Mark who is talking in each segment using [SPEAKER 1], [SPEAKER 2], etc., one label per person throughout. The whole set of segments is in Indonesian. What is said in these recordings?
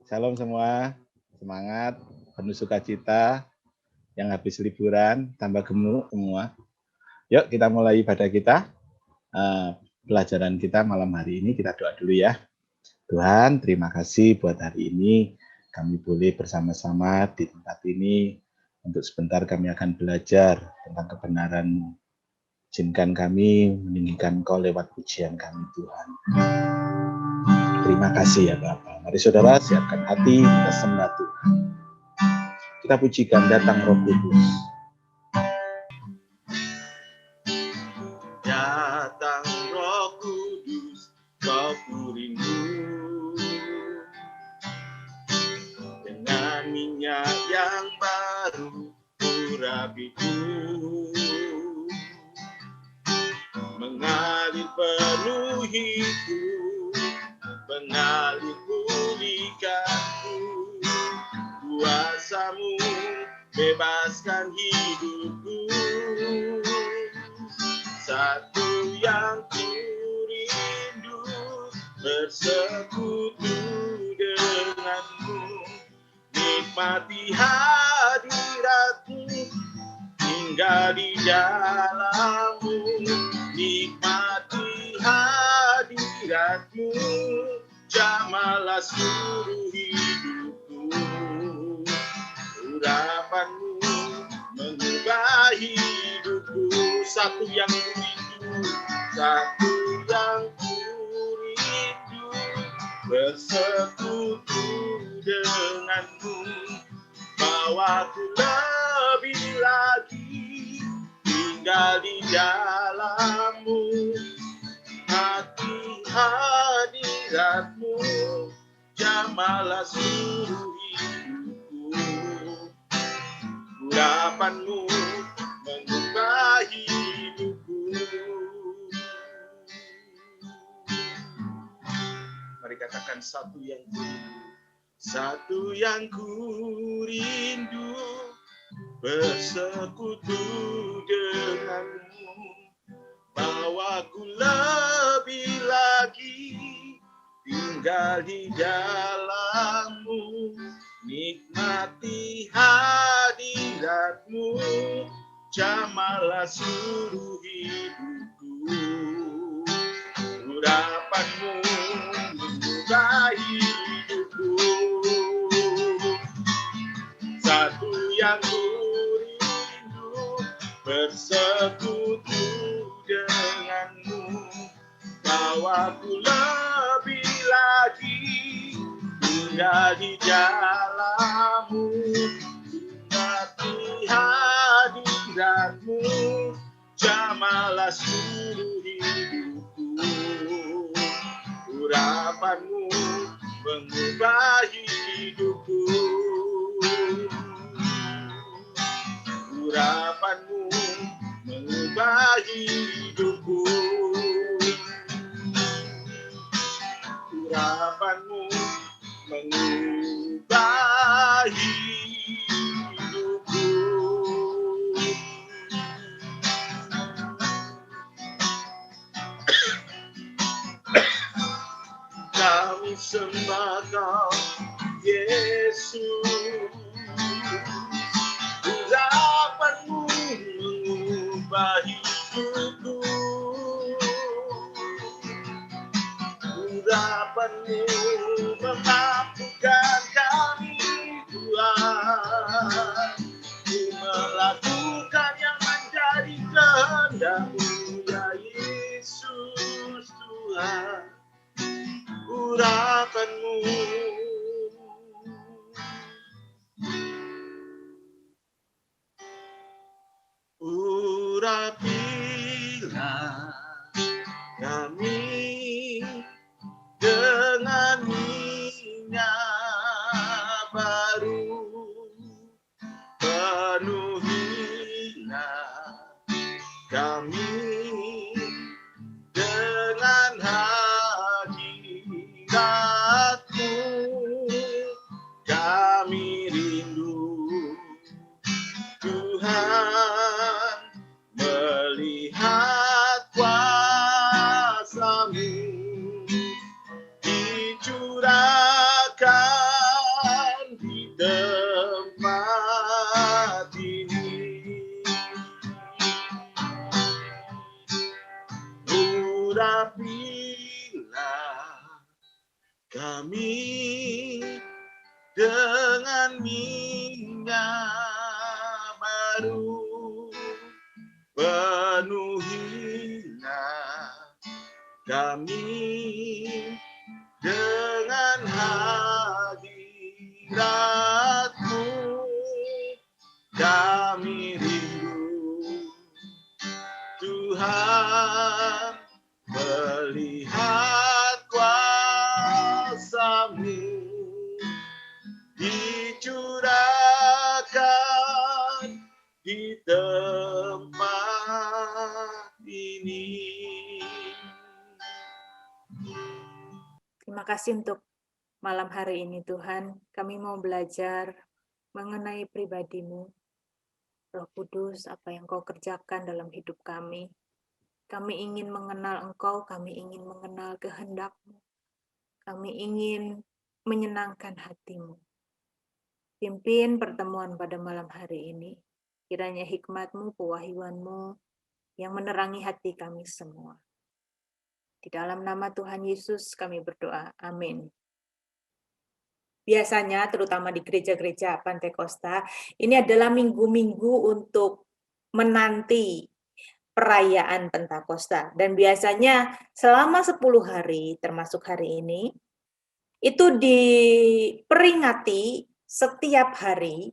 [SPEAKER 1] Shalom semua, semangat, penuh sukacita, yang habis liburan, tambah gemuk semua. Yuk kita mulai ibadah kita, pelajaran kita malam hari ini, kita doa dulu ya. Tuhan, terima kasih buat hari ini, kami boleh bersama-sama di tempat ini, untuk sebentar kami akan belajar tentang kebenaran-Mu. Izinkan kami meninggikan Engkau lewat pujian kami Tuhan. Terima kasih ya Bapa. Mari saudara siapkan hati, kita sembah Tuhan. Kita pujikan datang Roh Kudus.
[SPEAKER 2] Datang Roh Kudus, Kau ku rindu. Dengan minyak yang baru urapiku, mengalir penuhiku, mengalir pulihkanku. Kuasa-Mu bebaskan hidupku. Satu yang ku rindu, bersekutu denganmu, nikmati hadirat-Mu, tinggal di dalam-Mu, nikmati hadirat-Mu, jamalah seluruh hidupku. Urapan-Mu mengubah hidupku. Satu yang ku rindu, satu yang ku rindu, bersekutu denganmu. Bawaku lebih lagi, tinggal di dalam-Mu, hati hadirat-Mu, jamalah seluruh hidupku. Urapan-Mu mengubah hidupku. Mari katakan satu yang ku rindu. Satu yang ku rindu, bersekutu denganmu. Bawaku lebih lagi, tinggal di dalam-Mu, nikmati hadirat-Mu, jamalah seluruh hidupku. Urapan-Mu mengubah hidupku. Satu yang ku rindu, bersekutu denganmu. Bawaku lebih lagi, tinggal di dalam-Mu, nikmati hadirat-Mu, jamalah seluruh hidupku. Urapan-Mu mengubah hidupku. Urapan-Mu mengubah hidupku. Urapan-Mu mengubah hidupku. Kami sembah Kau, Yesus. Urapan-Mu mengubah hidupku. Urapan-Mu memampukan kami, Tuhan, ku melakukan yang menjadi kehendak-Mu, ya Yesus Tuhan. Urapan-Mu urapilah kami dengan minyak baru, penuhilah kami dengan hadirat-Mu. Kami rindu Tuhan melihat kuasa-Mu dicurahkan tempat ini. Urapilah kami dengan minyak baru, penuhilah kami dengan hadirat-Mu. Kami rindu Tuhan melihat kuasa-Mu dicurahkan di tempat ini.
[SPEAKER 3] Terima kasih untuk malam hari ini Tuhan. Kami mau belajar mengenai pribadi-Mu. Roh Kudus, apa yang Kau kerjakan dalam hidup kami. Kami ingin mengenal Engkau, kami ingin mengenal kehendak-Mu. Kami ingin menyenangkan hati-Mu. Pimpin pertemuan pada malam hari ini. Kiranya hikmat-Mu, pewahyuan-Mu yang menerangi hati kami semua. Di dalam nama Tuhan Yesus kami berdoa. Amin. Biasanya, terutama di gereja-gereja Pantekosta, ini adalah minggu-minggu untuk menanti perayaan Pentakosta. Dan biasanya selama 10 hari, termasuk hari ini, itu diperingati setiap hari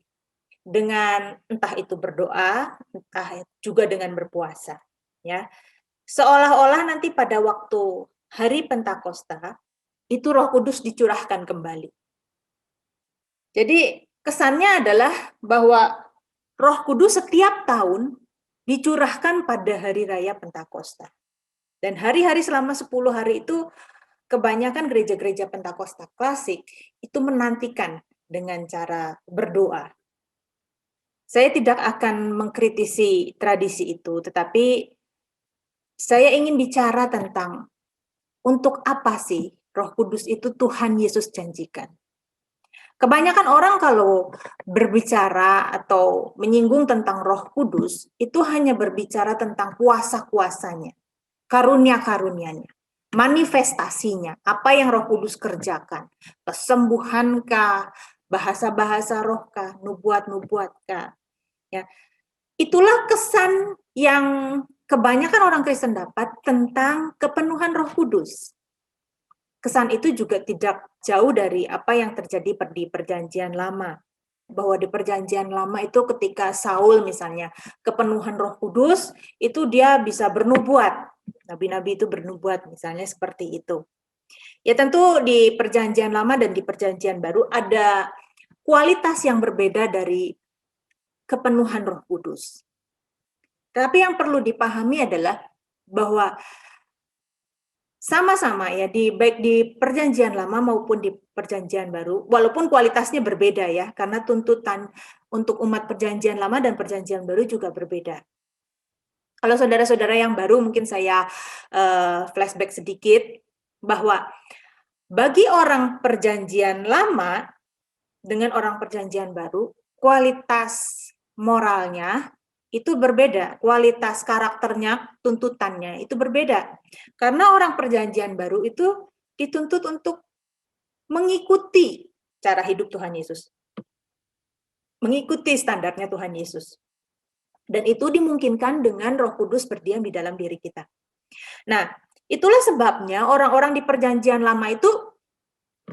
[SPEAKER 3] dengan entah itu berdoa, entah juga dengan berpuasa. Ya, seolah-olah nanti pada waktu hari Pentakosta, itu Roh Kudus dicurahkan kembali. Jadi kesannya adalah bahwa Roh Kudus setiap tahun dicurahkan pada hari raya Pentakosta. Dan hari-hari selama 10 hari itu kebanyakan gereja-gereja Pentakosta klasik itu menantikan dengan cara berdoa. Saya tidak akan mengkritisi tradisi itu, tetapi saya ingin bicara tentang untuk apa sih Roh Kudus itu Tuhan Yesus janjikan. Kebanyakan orang kalau berbicara atau menyinggung tentang Roh Kudus, itu hanya berbicara tentang kuasa-kuasanya, karunia-karunianya, manifestasinya, apa yang Roh Kudus kerjakan, kesembuhankah, bahasa-bahasa rohkah, nubuat-nubuatkah. Ya. Itulah kesan yang kebanyakan orang Kristen dapat tentang kepenuhan Roh Kudus. Kesan itu juga tidak jauh dari apa yang terjadi di Perjanjian Lama. Bahwa di Perjanjian Lama itu ketika Saul misalnya kepenuhan Roh Kudus, itu dia bisa bernubuat. Nabi-nabi itu bernubuat misalnya seperti itu. Ya tentu di Perjanjian Lama dan di Perjanjian Baru ada kualitas yang berbeda dari kepenuhan Roh Kudus. Tapi yang perlu dipahami adalah bahwa sama-sama ya baik di Perjanjian Lama maupun di Perjanjian Baru, walaupun kualitasnya berbeda ya, karena tuntutan untuk umat Perjanjian Lama dan Perjanjian Baru juga berbeda. Kalau saudara-saudara yang baru mungkin saya flashback sedikit bahwa bagi orang Perjanjian Lama dengan orang Perjanjian Baru, kualitas moralnya itu berbeda, kualitas karakternya, tuntutannya itu berbeda. Karena orang Perjanjian Baru itu dituntut untuk mengikuti cara hidup Tuhan Yesus. Mengikuti standarnya Tuhan Yesus. Dan itu dimungkinkan dengan Roh Kudus berdiam di dalam diri kita. Nah, itulah sebabnya orang-orang di Perjanjian Lama itu,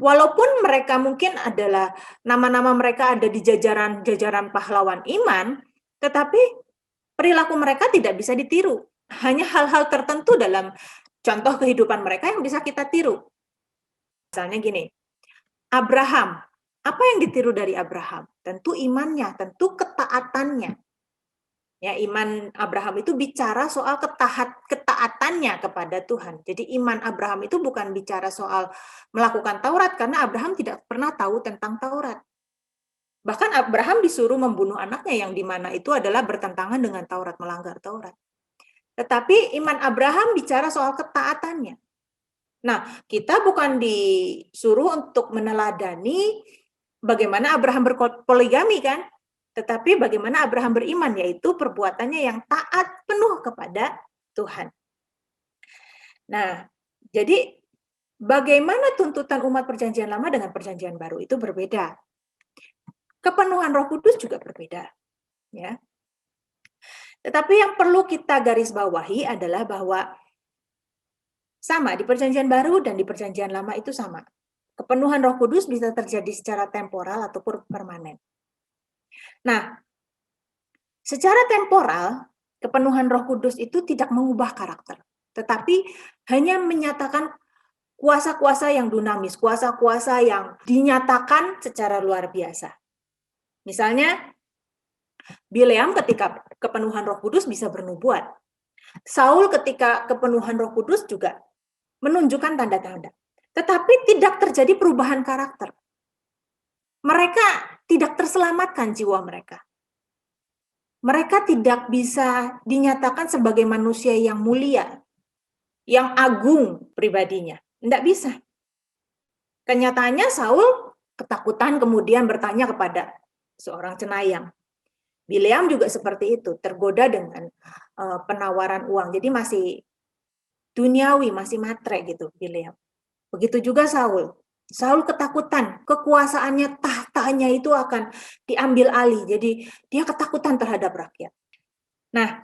[SPEAKER 3] walaupun mereka mungkin adalah, nama-nama mereka ada di jajaran pahlawan iman, tetapi perilaku mereka tidak bisa ditiru. Hanya hal-hal tertentu dalam contoh kehidupan mereka yang bisa kita tiru. Misalnya gini, Abraham. Apa yang ditiru dari Abraham? Tentu imannya, tentu ketaatannya. Ya, iman Abraham itu bicara soal ketaatannya kepada Tuhan. Jadi iman Abraham itu bukan bicara soal melakukan Taurat, karena Abraham tidak pernah tahu tentang Taurat. Bahkan Abraham disuruh membunuh anaknya yang dimana itu adalah bertentangan dengan Taurat, melanggar Taurat. Tetapi iman Abraham bicara soal ketaatannya. Nah, kita bukan disuruh untuk meneladani bagaimana Abraham berpoligami kan? Tetapi bagaimana Abraham beriman, yaitu perbuatannya yang taat penuh kepada Tuhan. Nah, jadi bagaimana tuntutan umat perjanjian lama dengan perjanjian baru itu berbeda. Kepenuhan Roh Kudus juga berbeda, ya. Tetapi yang perlu kita garis bawahi adalah bahwa sama di perjanjian baru dan di perjanjian lama itu sama. Kepenuhan Roh Kudus bisa terjadi secara temporal ataupun permanen. Nah, secara temporal, kepenuhan Roh Kudus itu tidak mengubah karakter, tetapi hanya menyatakan kuasa-kuasa yang dinamis, kuasa-kuasa yang dinyatakan secara luar biasa. Misalnya, Bileam ketika kepenuhan Roh Kudus bisa bernubuat. Saul ketika kepenuhan Roh Kudus juga menunjukkan tanda-tanda. Tetapi tidak terjadi perubahan karakter. Mereka tidak terselamatkan jiwa mereka. Mereka tidak bisa dinyatakan sebagai manusia yang mulia, yang agung pribadinya. Tidak bisa. Kenyataannya Saul ketakutan kemudian bertanya kepada seorang cenayang. Bileam juga seperti itu, tergoda dengan penawaran uang. Jadi masih duniawi, masih matre gitu Bileam. Begitu juga Saul. Saul ketakutan, kekuasaannya, tahtanya itu akan diambil alih. Jadi dia ketakutan terhadap rakyat. Nah,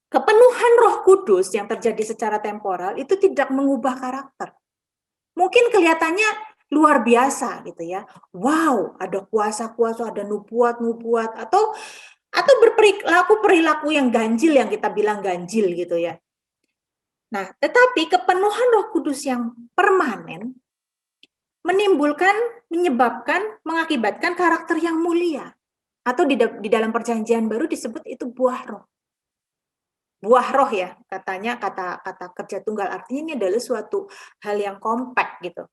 [SPEAKER 3] kepenuhan Roh Kudus yang terjadi secara temporal itu tidak mengubah karakter. Mungkin kelihatannya luar biasa gitu ya. Wow, ada kuasa-kuasa, ada nubuat-nubuat atau perilaku yang ganjil yang kita bilang ganjil gitu ya. Nah, tetapi kepenuhan Roh Kudus yang permanen mengakibatkan karakter yang mulia. Atau di dalam perjanjian baru disebut itu buah roh. Buah roh ya, katanya kata kerja tunggal, artinya ini adalah suatu hal yang kompak gitu.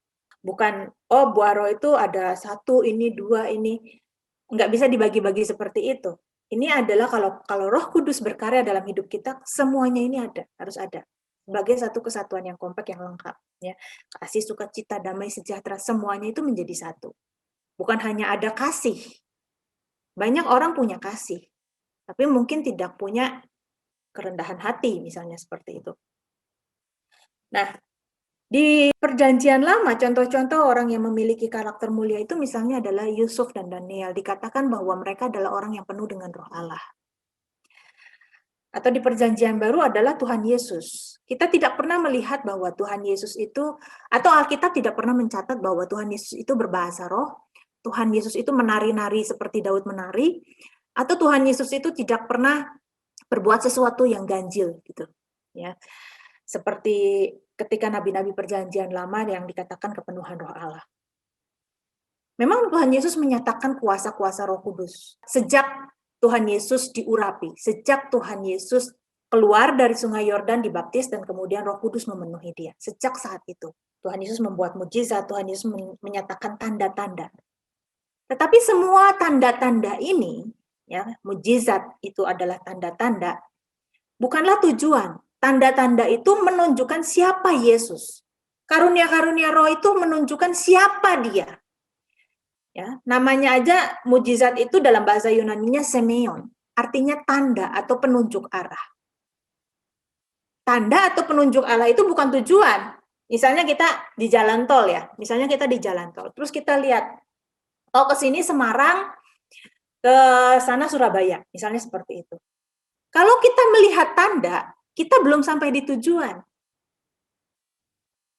[SPEAKER 3] Bukan, oh buah roh itu ada 1, ini 2, ini. Nggak bisa dibagi-bagi seperti itu. Ini adalah kalau Roh Kudus berkarya dalam hidup kita, semuanya ini harus ada. Sebagai satu kesatuan yang kompak, yang lengkap. Ya. Kasih, sukacita, damai, sejahtera, semuanya itu menjadi satu. Bukan hanya ada kasih. Banyak orang punya kasih, tapi mungkin tidak punya kerendahan hati, misalnya seperti itu. Nah, di perjanjian lama, contoh-contoh orang yang memiliki karakter mulia itu misalnya adalah Yusuf dan Daniel. Dikatakan bahwa mereka adalah orang yang penuh dengan roh Allah. Atau di perjanjian baru adalah Tuhan Yesus. Kita tidak pernah melihat bahwa Tuhan Yesus itu, atau Alkitab tidak pernah mencatat bahwa Tuhan Yesus itu berbahasa roh, Tuhan Yesus itu menari-nari seperti Daud menari, atau Tuhan Yesus itu tidak pernah berbuat sesuatu yang ganjil gitu. Ya. Seperti ketika nabi-nabi perjanjian lama yang dikatakan kepenuhan roh Allah. Memang Tuhan Yesus menyatakan kuasa-kuasa Roh Kudus. Sejak Tuhan Yesus diurapi, sejak Tuhan Yesus keluar dari sungai Yordan dibaptis dan kemudian Roh Kudus memenuhi dia. Sejak saat itu, Tuhan Yesus membuat mujizat, Tuhan Yesus menyatakan tanda-tanda. Tetapi semua tanda-tanda ini, ya, mujizat itu adalah tanda-tanda, bukanlah tujuan. Tanda-tanda itu menunjukkan siapa Yesus. Karunia-karunia roh itu menunjukkan siapa dia. Ya, namanya aja mujizat itu dalam bahasa Yunaninya semeion, artinya tanda atau penunjuk arah. Tanda atau penunjuk arah itu bukan tujuan. Misalnya kita di jalan tol ya, misalnya kita di jalan tol, terus kita lihat, oh ke sini Semarang, ke sana Surabaya, misalnya seperti itu. Kalau kita melihat tanda, kita belum sampai di tujuan.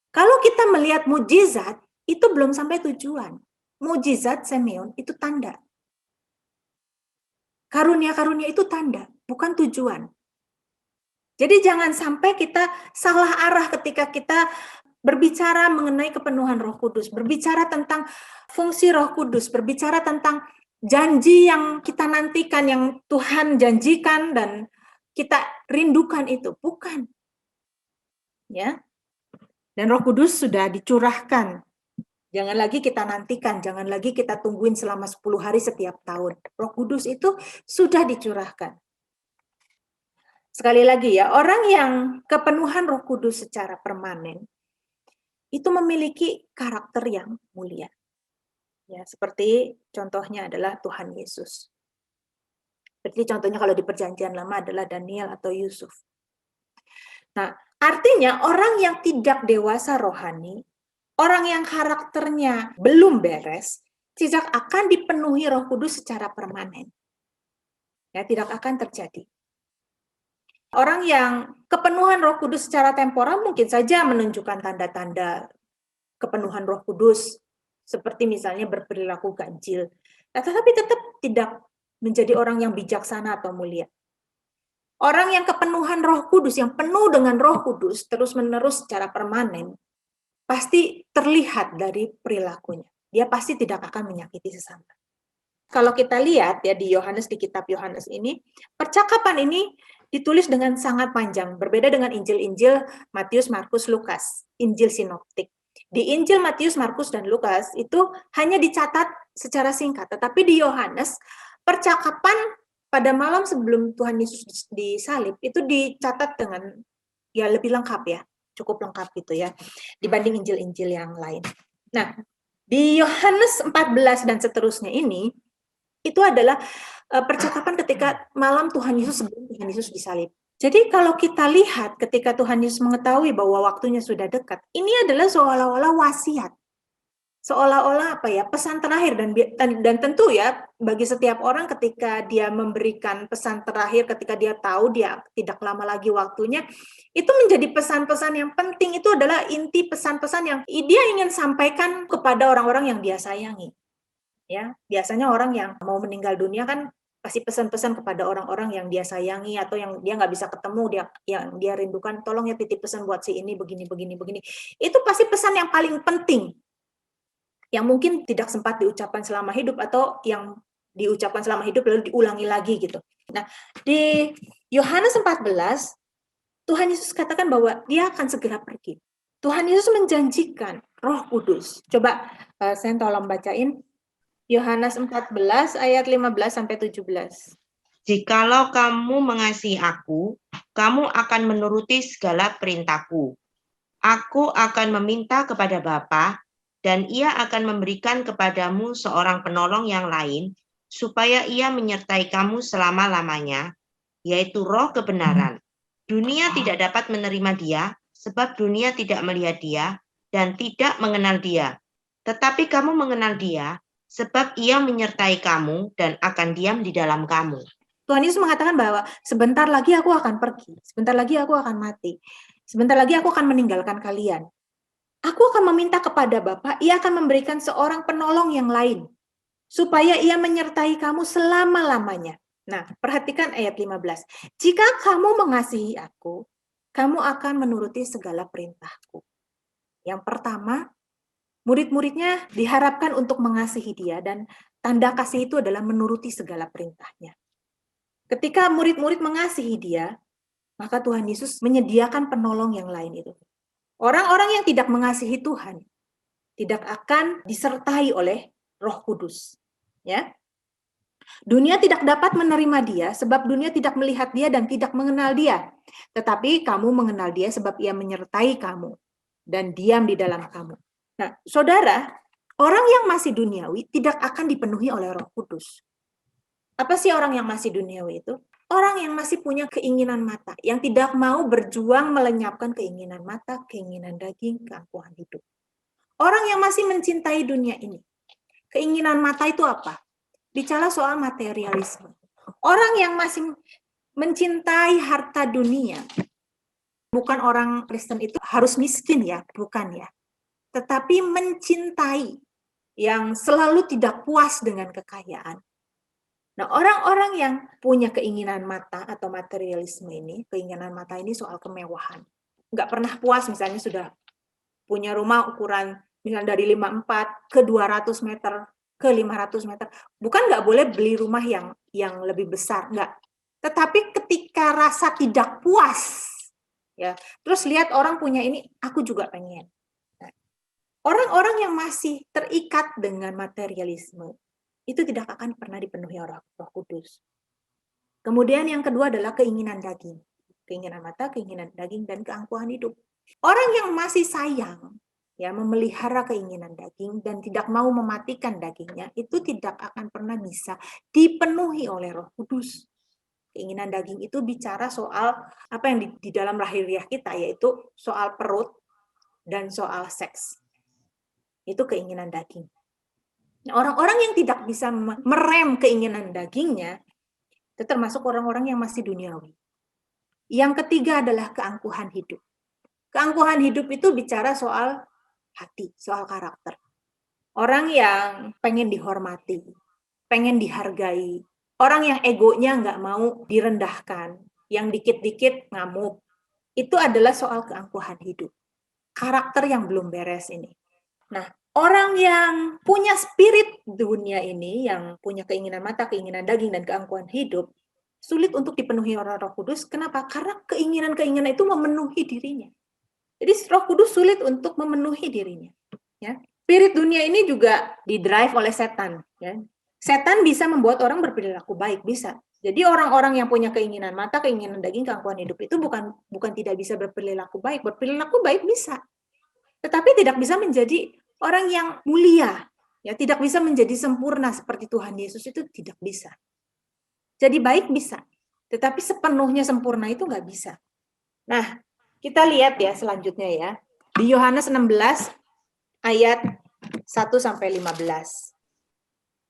[SPEAKER 3] Kalau kita melihat mujizat, itu belum sampai tujuan. Mujizat semeion itu tanda. Karunia-karunia itu tanda, bukan tujuan. Jadi jangan sampai kita salah arah ketika kita berbicara mengenai kepenuhan Roh Kudus, berbicara tentang fungsi Roh Kudus, berbicara tentang janji yang kita nantikan, yang Tuhan janjikan dan kita rindukan itu, bukan. Ya. Dan Roh Kudus sudah dicurahkan. Jangan lagi kita nantikan, jangan lagi kita tungguin selama 10 hari setiap tahun. Roh Kudus itu sudah dicurahkan. Sekali lagi ya, orang yang kepenuhan Roh Kudus secara permanen itu memiliki karakter yang mulia. Ya, seperti contohnya adalah Tuhan Yesus. Seperti contohnya kalau di Perjanjian Lama adalah Daniel atau Yusuf. Nah, artinya orang yang tidak dewasa rohani, orang yang karakternya belum beres, tidak akan dipenuhi Roh Kudus secara permanen. Ya, tidak akan terjadi. Orang yang kepenuhan Roh Kudus secara temporal mungkin saja menunjukkan tanda-tanda kepenuhan Roh Kudus, seperti misalnya berperilaku ganjil, tetapi tetap tidak menjadi orang yang bijaksana atau mulia. Orang yang kepenuhan Roh Kudus, yang penuh dengan Roh Kudus terus-menerus secara permanen, pasti terlihat dari perilakunya. Dia pasti tidak akan menyakiti sesama. Kalau kita lihat ya di Yohanes, di kitab Yohanes ini, percakapan ini ditulis dengan sangat panjang, berbeda dengan Injil-Injil Matius, Markus, Lukas, Injil sinoptik. Di Injil Matius, Markus, dan Lukas itu hanya dicatat secara singkat, tetapi di Yohanes percakapan pada malam sebelum Tuhan Yesus disalib itu dicatat dengan ya lebih lengkap ya, cukup lengkap gitu ya, dibanding Injil-Injil yang lain. Nah, di Yohanes 14 dan seterusnya ini, itu adalah percakapan ketika malam Tuhan Yesus sebelum Tuhan Yesus disalib. Jadi kalau kita lihat ketika Tuhan Yesus mengetahui bahwa waktunya sudah dekat, ini adalah seolah-olah wasiat. Seolah-olah apa ya, pesan terakhir, dan tentu ya bagi setiap orang ketika dia memberikan pesan terakhir, ketika dia tahu dia tidak lama lagi waktunya, itu menjadi pesan-pesan yang penting. Itu adalah inti pesan-pesan yang dia ingin sampaikan kepada orang-orang yang dia sayangi. Ya, biasanya orang yang mau meninggal dunia kan pasti pesan-pesan kepada orang-orang yang dia sayangi atau yang dia nggak bisa ketemu, yang dia rindukan, tolong ya titip pesan buat si ini begini. Itu pasti pesan yang paling penting, yang mungkin tidak sempat diucapkan selama hidup atau yang diucapkan selama hidup lalu diulangi lagi gitu. Nah, di Yohanes 14, Tuhan Yesus katakan bahwa dia akan segera pergi. Tuhan Yesus menjanjikan Roh Kudus. Coba saya tolong bacain Yohanes 14 ayat 15 sampai 17.
[SPEAKER 4] Jikalau kamu mengasihi aku, kamu akan menuruti segala perintahku. Aku akan meminta kepada Bapa, dan ia akan memberikan kepadamu seorang penolong yang lain, supaya ia menyertai kamu selama-lamanya, yaitu Roh kebenaran. Dunia tidak dapat menerima dia, sebab dunia tidak melihat dia, dan tidak mengenal dia. Tetapi kamu mengenal dia, sebab ia menyertai kamu dan akan diam di dalam kamu.
[SPEAKER 3] Tuhan Yesus mengatakan bahwa sebentar lagi aku akan pergi, sebentar lagi aku akan mati, sebentar lagi aku akan meninggalkan kalian. Aku akan meminta kepada Bapa, ia akan memberikan seorang penolong yang lain, supaya ia menyertai kamu selama-lamanya. Nah, perhatikan ayat 15. Jika kamu mengasihi aku, kamu akan menuruti segala perintahku. Yang pertama, murid-muridnya diharapkan untuk mengasihi dia, dan tanda kasih itu adalah menuruti segala perintahnya. Ketika murid-murid mengasihi dia, maka Tuhan Yesus menyediakan penolong yang lain itu. Orang-orang yang tidak mengasihi Tuhan tidak akan disertai oleh Roh Kudus. Ya. Dunia tidak dapat menerima dia sebab dunia tidak melihat dia dan tidak mengenal dia. Tetapi kamu mengenal dia sebab ia menyertai kamu dan diam di dalam kamu. Nah, saudara, orang yang masih duniawi tidak akan dipenuhi oleh Roh Kudus. Apa sih orang yang masih duniawi itu? Orang yang masih punya keinginan mata, yang tidak mau berjuang melenyapkan keinginan mata, keinginan daging, keangkuhan hidup. Orang yang masih mencintai dunia ini. Keinginan mata itu apa? Bicara soal materialisme. Orang yang masih mencintai harta dunia, bukan orang Kristen itu harus miskin ya, bukan ya. Tetapi mencintai, yang selalu tidak puas dengan kekayaan. Nah, orang-orang yang punya keinginan mata atau materialisme ini, keinginan mata ini soal kemewahan. Nggak pernah puas, misalnya sudah punya rumah ukuran misalnya dari 54 ke 200 meter, ke 500 meter. Bukan nggak boleh beli rumah yang lebih besar, nggak. Tetapi ketika rasa tidak puas, ya, terus lihat orang punya ini, aku juga pengen. Nah, orang-orang yang masih terikat dengan materialisme, itu tidak akan pernah dipenuhi oleh Roh Kudus. Kemudian yang kedua adalah keinginan daging. Keinginan mata, keinginan daging, dan keangkuhan hidup. Orang yang masih sayang, ya memelihara keinginan daging dan tidak mau mematikan dagingnya, itu tidak akan pernah bisa dipenuhi oleh Roh Kudus. Keinginan daging itu bicara soal apa yang di dalam lahiriah kita, yaitu soal perut dan soal seks. Itu keinginan daging. Nah, orang-orang yang tidak bisa merem keinginan dagingnya, itu termasuk orang-orang yang masih duniawi. Yang ketiga adalah keangkuhan hidup. Keangkuhan hidup itu bicara soal hati, soal karakter. Orang yang pengen dihormati, pengen dihargai, orang yang egonya nggak mau direndahkan, yang dikit-dikit ngamuk, itu adalah soal keangkuhan hidup. Karakter yang belum beres ini. Nah, orang yang punya spirit dunia ini, yang punya keinginan mata, keinginan daging, dan keangkuhan hidup, sulit untuk dipenuhi oleh Roh Kudus. Kenapa? Karena keinginan-keinginan itu memenuhi dirinya. Jadi Roh Kudus sulit untuk memenuhi dirinya. Ya. Spirit dunia ini juga didrive oleh setan. Ya. Setan bisa membuat orang berperilaku baik, bisa. Jadi orang-orang yang punya keinginan mata, keinginan daging, keangkuhan hidup itu bukan tidak bisa berperilaku baik. Berperilaku baik bisa. Tetapi tidak bisa menjadi orang yang mulia, ya, tidak bisa menjadi sempurna seperti Tuhan Yesus, itu tidak bisa. Jadi baik bisa, tetapi sepenuhnya sempurna itu nggak bisa. Nah, kita lihat ya selanjutnya ya. Di Yohanes 16 ayat 1-15.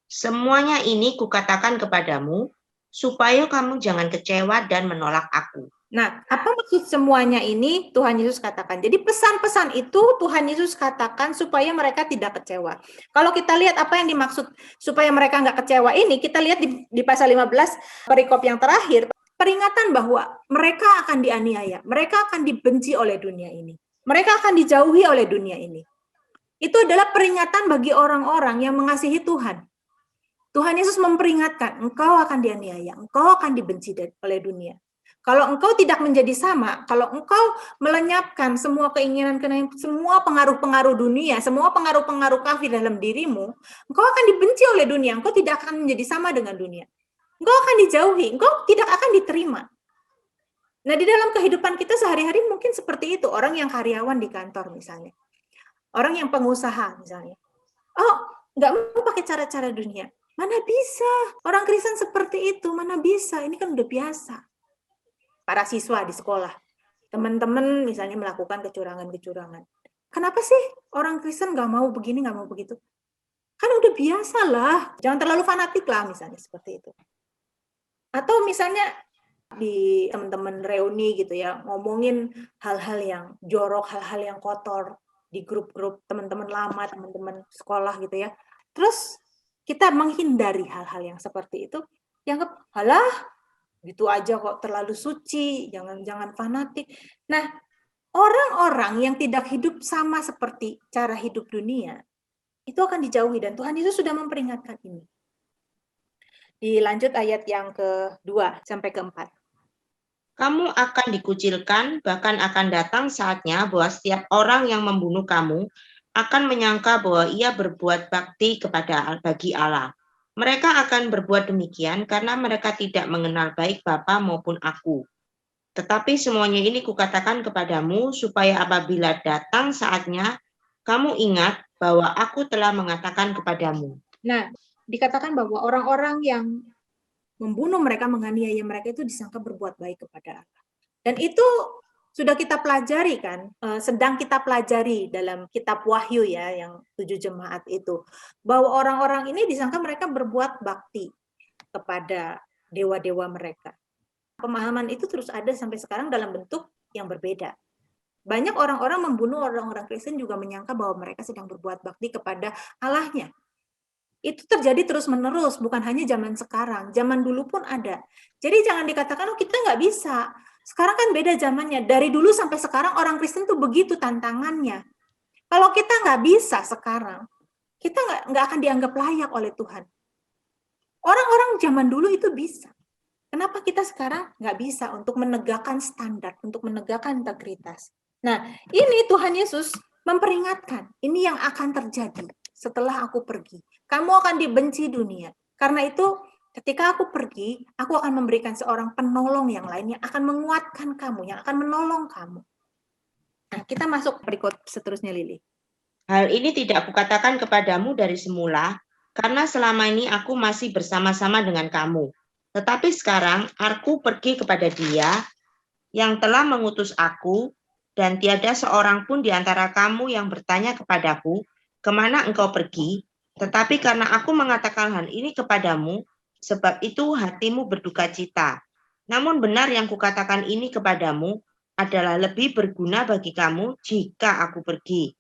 [SPEAKER 4] Semuanya ini kukatakan kepadamu, supaya kamu jangan kecewa dan menolak aku.
[SPEAKER 3] Nah, apa maksud semuanya ini Tuhan Yesus katakan? Jadi pesan-pesan itu Tuhan Yesus katakan supaya mereka tidak kecewa. Kalau kita lihat apa yang dimaksud supaya mereka nggak kecewa ini, kita lihat di pasal 15 perikop yang terakhir, peringatan bahwa mereka akan dianiaya, mereka akan dibenci oleh dunia ini, mereka akan dijauhi oleh dunia ini. Itu adalah peringatan bagi orang-orang yang mengasihi Tuhan. Tuhan Yesus memperingatkan, engkau akan dianiaya, engkau akan dibenci oleh dunia. Kalau engkau tidak menjadi sama, kalau engkau melenyapkan semua keinginan, semua pengaruh-pengaruh dunia, semua pengaruh-pengaruh kafir dalam dirimu, engkau akan dibenci oleh dunia, engkau tidak akan menjadi sama dengan dunia. Engkau akan dijauhi, engkau tidak akan diterima. Nah, di dalam kehidupan kita sehari-hari mungkin seperti itu, orang yang karyawan di kantor misalnya. Orang yang pengusaha misalnya. Oh, nggak mau pakai cara-cara dunia. Mana bisa, orang Kristen seperti itu, mana bisa, ini kan udah biasa. Para siswa di sekolah, teman-teman misalnya melakukan kecurangan-kecurangan. Kenapa sih orang Kristen nggak mau begini, nggak mau begitu? Kan udah biasa lah, jangan terlalu fanatik lah misalnya seperti itu. Atau misalnya di teman-teman reuni gitu ya, ngomongin hal-hal yang jorok, hal-hal yang kotor di grup-grup teman-teman lama, teman-teman sekolah gitu ya. Terus kita menghindari hal-hal yang seperti itu, dianggap, halah, gitu aja kok, terlalu suci, jangan fanatik. Nah, orang-orang yang tidak hidup sama seperti cara hidup dunia, itu akan dijauhi, dan Tuhan Yesus sudah memperingatkan ini. Dilanjut ayat yang ke-2 sampai ke-4.
[SPEAKER 4] Kamu akan dikucilkan, bahkan akan datang saatnya bahwa setiap orang yang membunuh kamu akan menyangka bahwa ia berbuat bakti bagi Allah. Mereka akan berbuat demikian karena mereka tidak mengenal baik Bapa maupun aku. Tetapi semuanya ini kukatakan kepadamu supaya apabila datang saatnya, kamu ingat bahwa aku telah mengatakan kepadamu.
[SPEAKER 3] Nah, dikatakan bahwa orang-orang yang membunuh mereka, menganiaya mereka itu disangka berbuat baik kepada Allah. Dan itu sudah kita pelajari kan, sedang kita pelajari dalam kitab Wahyu ya, yang 7 jemaat itu, bahwa orang-orang ini disangka mereka berbuat bakti kepada dewa-dewa mereka. Pemahaman itu terus ada sampai sekarang dalam bentuk yang berbeda. Banyak orang-orang membunuh orang-orang Kristen juga menyangka bahwa mereka sedang berbuat bakti kepada Allahnya. Itu terjadi terus-menerus, bukan hanya zaman sekarang, zaman dulu pun ada. Jadi jangan dikatakan, oh kita nggak bisa. Sekarang kan beda zamannya. Dari dulu sampai sekarang orang Kristen tuh begitu tantangannya. Kalau kita nggak bisa sekarang, kita nggak akan dianggap layak oleh Tuhan. Orang-orang zaman dulu itu bisa. Kenapa kita sekarang nggak bisa untuk menegakkan standar, untuk menegakkan integritas? Nah, ini Tuhan Yesus memperingatkan, ini yang akan terjadi setelah aku pergi. Kamu akan dibenci dunia. Karena itu, ketika aku pergi, aku akan memberikan seorang penolong yang lain yang akan menguatkan kamu, yang akan menolong kamu. Nah, kita masuk berikut seterusnya, Lili.
[SPEAKER 4] Hal ini tidak kukatakan kepadamu dari semula, karena selama ini aku masih bersama-sama dengan kamu. Tetapi sekarang aku pergi kepada Dia yang telah mengutus aku, dan tiada seorang pun di antara kamu yang bertanya kepadaku, kemana engkau pergi? Tetapi karena aku mengatakan hal ini kepadamu, sebab itu hatimu berduka cita. Namun benar yang kukatakan ini kepadamu adalah lebih berguna bagi kamu jika aku pergi.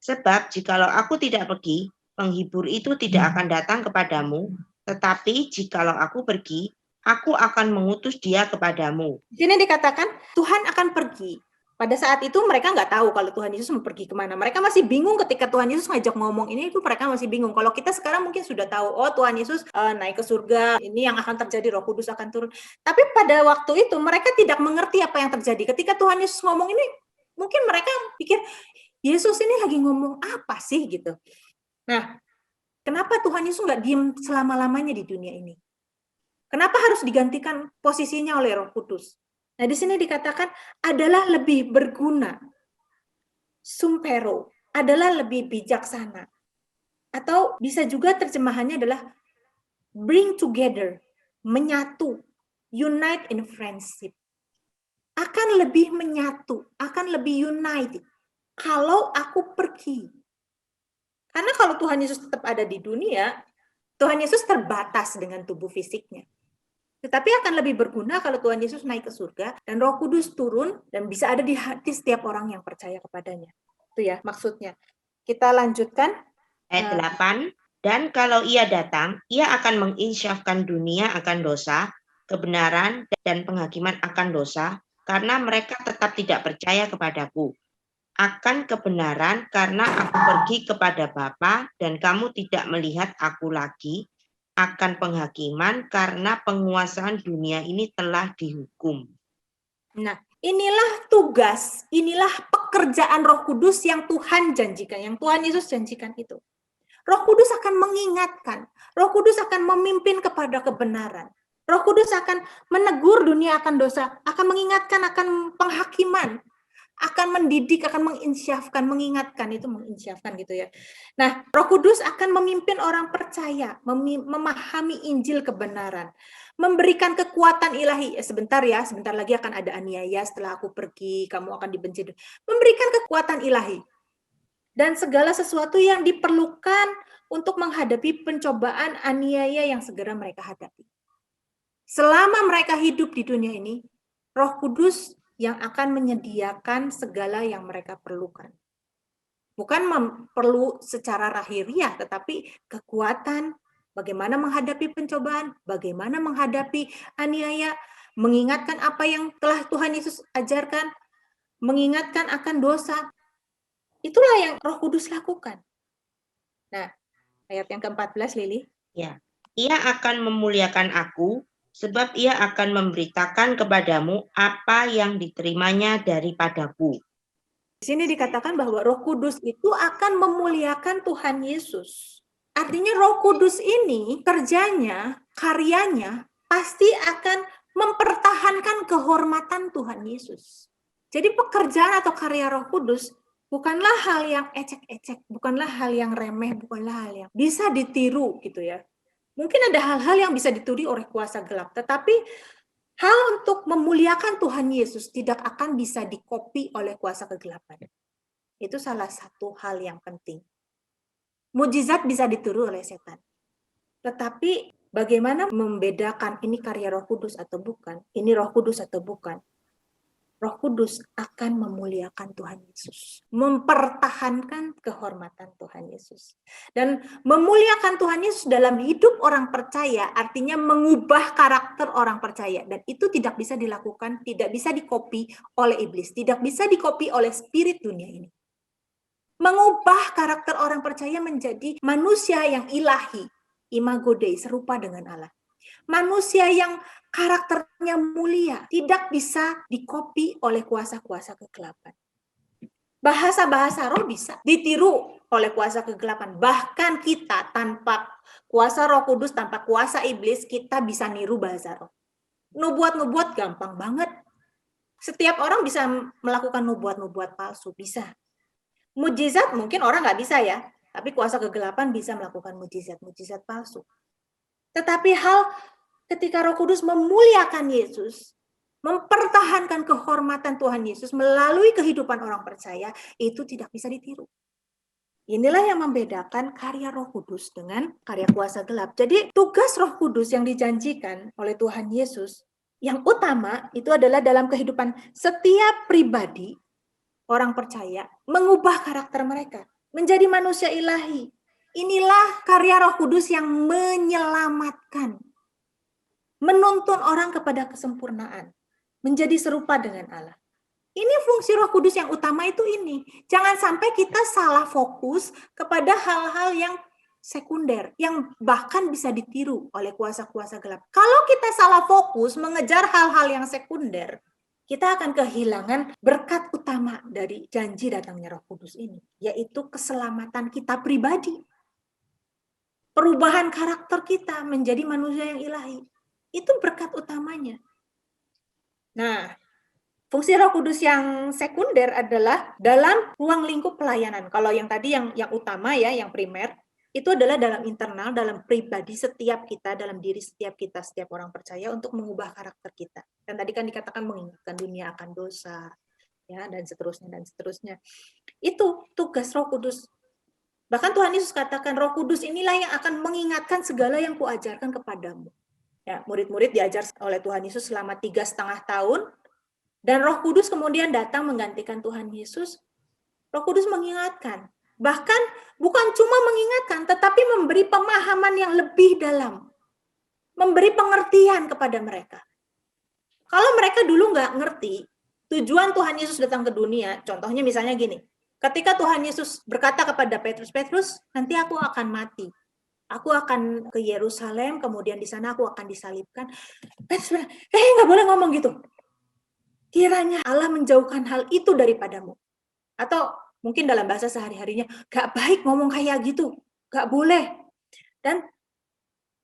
[SPEAKER 4] Sebab jikalau aku tidak pergi, penghibur itu tidak akan datang kepadamu, tetapi jikalau aku pergi, aku akan mengutus Dia kepadamu.
[SPEAKER 3] Di sini dikatakan Tuhan akan pergi. Pada saat itu mereka nggak tahu kalau Tuhan Yesus mau pergi kemana. Mereka masih bingung ketika Tuhan Yesus ngajak ngomong ini, itu mereka masih bingung. Kalau kita sekarang mungkin sudah tahu, oh Tuhan Yesus naik ke surga, ini yang akan terjadi, Roh Kudus akan turun. Tapi pada waktu itu mereka tidak mengerti apa yang terjadi. Ketika Tuhan Yesus ngomong ini, mungkin mereka pikir, Yesus ini lagi ngomong apa sih gitu. Nah, kenapa Tuhan Yesus nggak diem selama-lamanya di dunia ini? Kenapa harus digantikan posisinya oleh Roh Kudus? Nah, di sini dikatakan adalah lebih berguna. Sumpero adalah lebih bijaksana. Atau bisa juga terjemahannya adalah bring together, menyatu, unite in friendship. Akan lebih menyatu, akan lebih united kalau aku pergi. Karena kalau Tuhan Yesus tetap ada di dunia, Tuhan Yesus terbatas dengan tubuh fisiknya. Tetapi akan lebih berguna kalau Tuhan Yesus naik ke surga dan Roh Kudus turun dan bisa ada di hati setiap orang yang percaya kepadanya. Itu ya maksudnya. Kita lanjutkan.
[SPEAKER 4] Ayat 8, dan kalau Ia datang, Ia akan menginsyafkan dunia akan dosa, kebenaran, dan penghakiman akan dosa, karena mereka tetap tidak percaya kepadaku. Akan kebenaran, karena aku pergi kepada Bapa, dan kamu tidak melihat aku lagi. Akan penghakiman, karena penguasaan dunia ini telah dihukum.
[SPEAKER 3] Nah, inilah tugas, inilah pekerjaan Roh Kudus yang Tuhan janjikan, yang Tuhan Yesus janjikan itu. Roh Kudus akan mengingatkan, Roh Kudus akan memimpin kepada kebenaran. Roh Kudus akan menegur dunia akan dosa, akan mengingatkan akan penghakiman, akan mendidik, akan menginsyafkan, mengingatkan, itu menginsyafkan gitu ya. Nah, Roh Kudus akan memimpin orang percaya, memahami Injil kebenaran, memberikan kekuatan ilahi. Sebentar lagi akan ada aniaya, setelah aku pergi, kamu akan dibenci. Memberikan kekuatan ilahi. Dan segala sesuatu yang diperlukan untuk menghadapi pencobaan aniaya yang segera mereka hadapi. Selama mereka hidup di dunia ini, Roh Kudus yang akan menyediakan segala yang mereka perlukan. Bukan perlu secara lahiriah, tetapi kekuatan, bagaimana menghadapi pencobaan, bagaimana menghadapi aniaya, mengingatkan apa yang telah Tuhan Yesus ajarkan, mengingatkan akan dosa. Itulah yang Roh Kudus lakukan. Nah, ayat yang ke-14, Lili.
[SPEAKER 4] Ya, Ia akan memuliakan aku, sebab Ia akan memberitakan kepadamu apa yang diterimanya daripadaku.
[SPEAKER 3] Di sini dikatakan bahwa Roh Kudus itu akan memuliakan Tuhan Yesus. Artinya Roh Kudus ini kerjanya, karyanya pasti akan mempertahankan kehormatan Tuhan Yesus. Jadi pekerjaan atau karya Roh Kudus bukanlah hal yang ecek-ecek, bukanlah hal yang remeh, bukanlah hal yang bisa ditiru gitu ya. Mungkin ada hal-hal yang bisa ditiru oleh kuasa gelap, tetapi hal untuk memuliakan Tuhan Yesus tidak akan bisa dikopi oleh kuasa kegelapan. Itu salah satu hal yang penting. Mujizat bisa ditiru oleh setan. Tetapi bagaimana membedakan ini karya Roh Kudus atau bukan? Ini Roh Kudus atau bukan? Roh Kudus akan memuliakan Tuhan Yesus, mempertahankan kehormatan Tuhan Yesus. Dan memuliakan Tuhan Yesus dalam hidup orang percaya artinya mengubah karakter orang percaya. Dan itu tidak bisa dilakukan, tidak bisa dikopi oleh iblis, tidak bisa dikopi oleh spirit dunia ini. Mengubah karakter orang percaya menjadi manusia yang ilahi, imago Dei, serupa dengan Allah. Manusia yang karakternya mulia, tidak bisa dikopi oleh kuasa-kuasa kegelapan. Bahasa-bahasa roh bisa ditiru oleh kuasa kegelapan. Bahkan kita tanpa kuasa Roh Kudus, tanpa kuasa iblis, kita bisa niru bahasa roh. Nubuat-nubuat gampang banget. Setiap orang bisa melakukan nubuat-nubuat palsu, bisa. Mujizat mungkin orang nggak bisa ya, tapi kuasa kegelapan bisa melakukan mujizat palsu. Tetapi hal ketika Roh Kudus memuliakan Yesus, mempertahankan kehormatan Tuhan Yesus melalui kehidupan orang percaya, itu tidak bisa ditiru. Inilah yang membedakan karya Roh Kudus dengan karya kuasa gelap. Jadi tugas Roh Kudus yang dijanjikan oleh Tuhan Yesus, yang utama itu adalah dalam kehidupan setiap pribadi, orang percaya, mengubah karakter mereka, menjadi manusia ilahi. Inilah karya Roh Kudus yang menyelamatkan, menuntun orang kepada kesempurnaan, menjadi serupa dengan Allah. Ini fungsi Roh Kudus yang utama itu ini. Jangan sampai kita salah fokus kepada hal-hal yang sekunder, yang bahkan bisa ditiru oleh kuasa-kuasa gelap. Kalau kita salah fokus mengejar hal-hal yang sekunder, kita akan kehilangan berkat utama dari janji datangnya Roh Kudus ini, yaitu keselamatan kita pribadi. Perubahan karakter kita menjadi manusia yang ilahi. Itu berkat utamanya. Nah, fungsi Roh Kudus yang sekunder adalah dalam ruang lingkup pelayanan. Kalau yang tadi yang utama ya, yang primer, itu adalah dalam internal, dalam pribadi setiap kita, dalam diri setiap kita, setiap orang percaya untuk mengubah karakter kita. Dan tadi kan dikatakan mengingatkan dunia akan dosa, ya, dan seterusnya dan seterusnya. Itu tugas Roh Kudus. Bahkan Tuhan Yesus katakan, Roh Kudus inilah yang akan mengingatkan segala yang kuajarkan kepadamu. Ya, murid-murid diajar oleh Tuhan Yesus selama 3,5 tahun, dan Roh Kudus kemudian datang menggantikan Tuhan Yesus. Roh Kudus mengingatkan. Bahkan bukan cuma mengingatkan, tetapi memberi pemahaman yang lebih dalam. Memberi pengertian kepada mereka. Kalau mereka dulu nggak ngerti, tujuan Tuhan Yesus datang ke dunia, contohnya misalnya gini, ketika Tuhan Yesus berkata kepada Petrus, Petrus, nanti aku akan mati. Aku akan ke Yerusalem, kemudian di sana aku akan disalibkan. Petrus bilang, nggak boleh ngomong gitu. Kiranya Allah menjauhkan hal itu daripadamu. Atau mungkin dalam bahasa sehari-harinya, gak baik ngomong kayak gitu. Gak boleh. Dan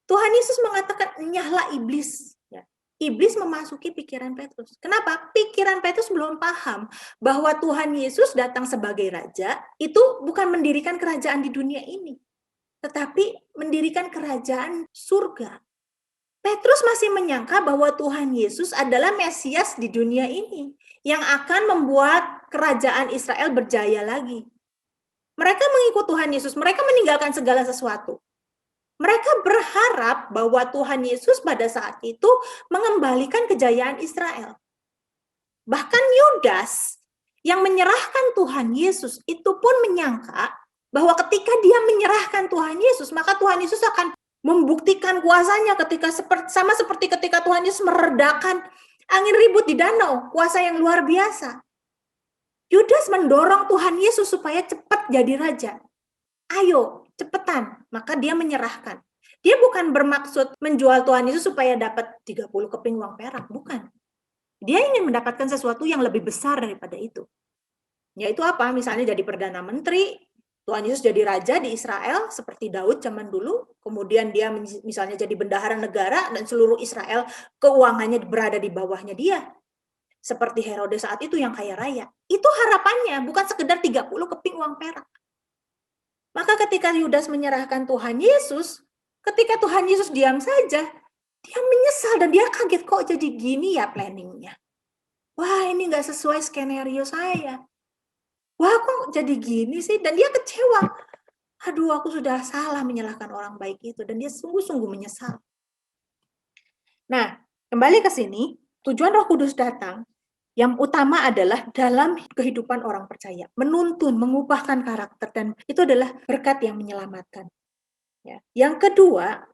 [SPEAKER 3] Tuhan Yesus mengatakan, nyahlah iblis. Ya. Iblis memasuki pikiran Petrus. Kenapa? Pikiran Petrus belum paham bahwa Tuhan Yesus datang sebagai raja, itu bukan mendirikan kerajaan di dunia ini. Tetapi mendirikan kerajaan surga. Petrus masih menyangka bahwa Tuhan Yesus adalah Mesias di dunia ini yang akan membuat kerajaan Israel berjaya lagi. Mereka mengikut Tuhan Yesus, mereka meninggalkan segala sesuatu. Mereka berharap bahwa Tuhan Yesus pada saat itu mengembalikan kejayaan Israel. Bahkan Yudas yang menyerahkan Tuhan Yesus itu pun menyangka bahwa ketika dia menyerahkan Tuhan Yesus, maka Tuhan Yesus akan membuktikan kuasanya sama seperti ketika Tuhan Yesus meredakan angin ribut di danau, kuasa yang luar biasa. Yudas mendorong Tuhan Yesus supaya cepat jadi raja. Ayo, cepetan. Maka dia menyerahkan. Dia bukan bermaksud menjual Tuhan Yesus supaya dapat 30 keping uang perak, bukan. Dia ingin mendapatkan sesuatu yang lebih besar daripada itu. Yaitu apa? Misalnya jadi Perdana Menteri, Tuhan Yesus jadi raja di Israel seperti Daud zaman dulu, kemudian dia misalnya jadi bendahara negara dan seluruh Israel keuangannya berada di bawahnya dia. Seperti Herodes saat itu yang kaya raya. Itu harapannya, bukan sekedar 30 keping uang perak. Maka ketika Yudas menyerahkan Tuhan Yesus, ketika Tuhan Yesus diam saja, dia menyesal dan dia kaget, kok jadi gini ya planningnya. Wah, ini nggak sesuai skenario saya. Wah, kok jadi gini sih? Dan dia kecewa. Aduh, aku sudah salah menyalahkan orang baik itu. Dan dia sungguh-sungguh menyesal. Nah, kembali ke sini, tujuan Roh Kudus datang, yang utama adalah dalam kehidupan orang percaya. Menuntun, mengubahkan karakter. Dan itu adalah berkat yang menyelamatkan. Ya. Yang kedua,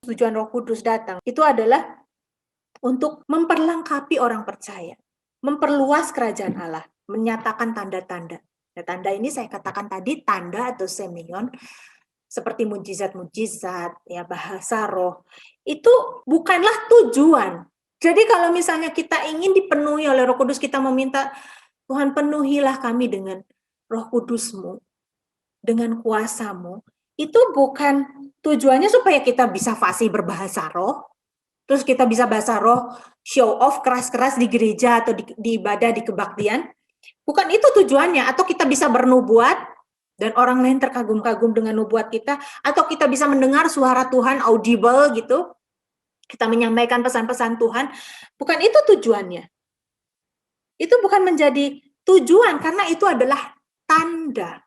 [SPEAKER 3] tujuan Roh Kudus datang, itu adalah untuk memperlengkapi orang percaya. Memperluas kerajaan Allah. Menyatakan tanda-tanda. Nah, tanda ini saya katakan tadi, tanda atau semeion, seperti mujizat-mujizat, ya, bahasa roh, itu bukanlah tujuan. Jadi kalau misalnya kita ingin dipenuhi oleh Roh Kudus, kita meminta, Tuhan penuhilah kami dengan Roh Kudus-Mu, dengan kuasa-Mu, itu bukan tujuannya supaya kita bisa fasih berbahasa roh, terus kita bisa bahasa roh, show off keras-keras di gereja atau di ibadah, di kebaktian. Bukan itu tujuannya, atau kita bisa bernubuat dan orang lain terkagum-kagum dengan nubuat kita, atau kita bisa mendengar suara Tuhan audible gitu, kita menyampaikan pesan-pesan Tuhan. Bukan itu tujuannya. Itu bukan menjadi tujuan, karena itu adalah tanda,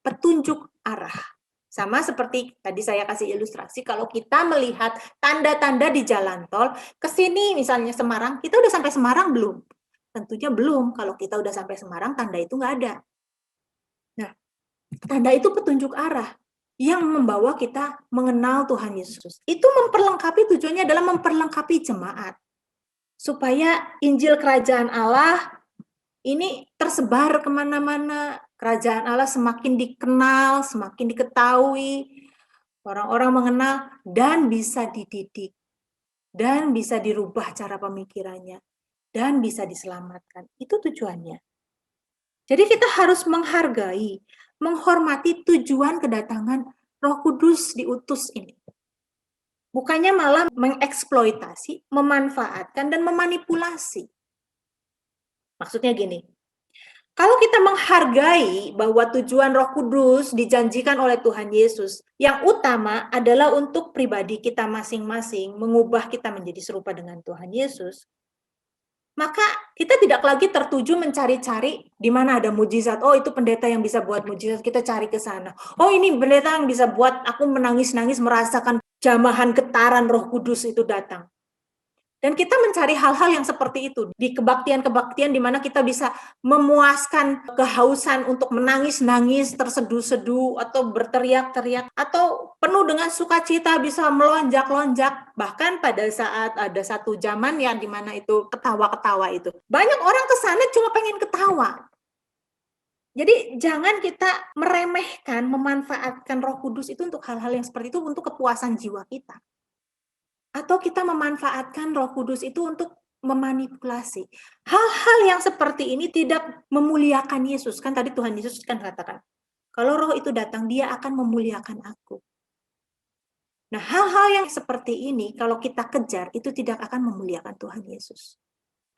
[SPEAKER 3] petunjuk arah. Sama seperti tadi saya kasih ilustrasi, kalau kita melihat tanda-tanda di jalan tol, ke sini misalnya Semarang, kita udah sampai Semarang belum? Tentunya belum. Kalau kita udah sampai Semarang, tanda itu nggak ada. Nah, tanda itu petunjuk arah yang membawa kita mengenal Tuhan Yesus. Itu memperlengkapi, tujuannya adalah memperlengkapi jemaat. Supaya Injil Kerajaan Allah ini tersebar kemana-mana. Kerajaan Allah semakin dikenal, semakin diketahui. Orang-orang mengenal dan bisa dididik. Dan bisa dirubah cara pemikirannya. Dan bisa diselamatkan. Itu tujuannya. Jadi kita harus menghargai, menghormati tujuan kedatangan Roh Kudus diutus ini. Bukannya malah mengeksploitasi, memanfaatkan, dan memanipulasi. Maksudnya gini, kalau kita menghargai bahwa tujuan Roh Kudus dijanjikan oleh Tuhan Yesus, yang utama adalah untuk pribadi kita masing-masing, mengubah kita menjadi serupa dengan Tuhan Yesus, maka kita tidak lagi tertuju mencari-cari di mana ada mujizat. Oh, itu pendeta yang bisa buat mujizat, kita cari ke sana. Oh, ini pendeta yang bisa buat aku menangis-nangis merasakan jamahan getaran Roh Kudus itu datang. Dan kita mencari hal-hal yang seperti itu di kebaktian-kebaktian di mana kita bisa memuaskan kehausan untuk menangis-nangis, terseduh-seduh, atau berteriak-teriak, atau penuh dengan sukacita bisa melonjak-lonjak. Bahkan pada saat ada satu zaman yang di mana itu ketawa-ketawa itu. Banyak orang ke sana cuma pengen ketawa. Jadi jangan kita meremehkan, memanfaatkan Roh Kudus itu untuk hal-hal yang seperti itu, untuk kepuasan jiwa kita. Atau kita memanfaatkan Roh Kudus itu untuk memanipulasi. Hal-hal yang seperti ini tidak memuliakan Yesus. Kan tadi Tuhan Yesus kan katakan, kalau Roh itu datang, dia akan memuliakan aku. Nah, hal-hal yang seperti ini, kalau kita kejar, itu tidak akan memuliakan Tuhan Yesus.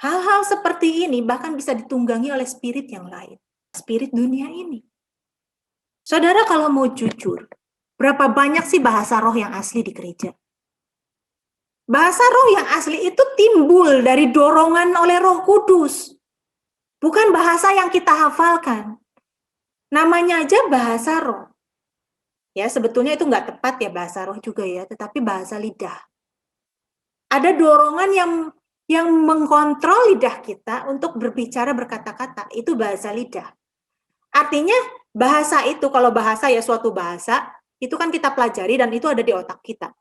[SPEAKER 3] Hal-hal seperti ini bahkan bisa ditunggangi oleh spirit yang lain. Spirit dunia ini. Saudara kalau mau jujur, berapa banyak sih bahasa roh yang asli di gereja? Bahasa roh yang asli itu timbul dari dorongan oleh Roh Kudus. Bukan bahasa yang kita hafalkan. Namanya aja bahasa roh. Ya, sebetulnya itu nggak tepat ya bahasa roh juga ya, tetapi bahasa lidah. Ada dorongan yang mengkontrol lidah kita untuk berbicara, berkata-kata. Itu bahasa lidah. Artinya bahasa itu, kalau bahasa ya suatu bahasa, itu kan kita pelajari dan itu ada di otak kita.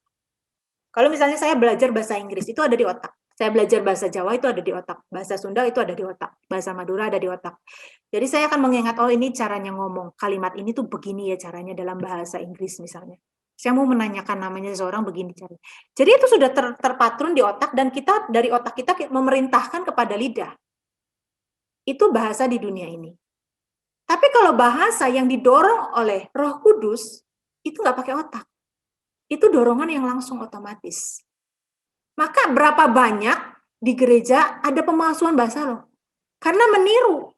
[SPEAKER 3] Kalau misalnya saya belajar bahasa Inggris, itu ada di otak. Saya belajar bahasa Jawa, itu ada di otak. Bahasa Sunda, itu ada di otak. Bahasa Madura, ada di otak. Jadi saya akan mengingat, oh ini caranya ngomong. Kalimat ini tuh begini ya caranya dalam bahasa Inggris misalnya. Saya mau menanyakan namanya seseorang begini caranya. Jadi itu sudah terpatron di otak, dan kita dari otak kita memerintahkan kepada lidah. Itu bahasa di dunia ini. Tapi kalau bahasa yang didorong oleh Roh Kudus, itu nggak pakai otak. Itu dorongan yang langsung otomatis. Maka berapa banyak di gereja ada pemalsuan bahasa roh? Karena meniru.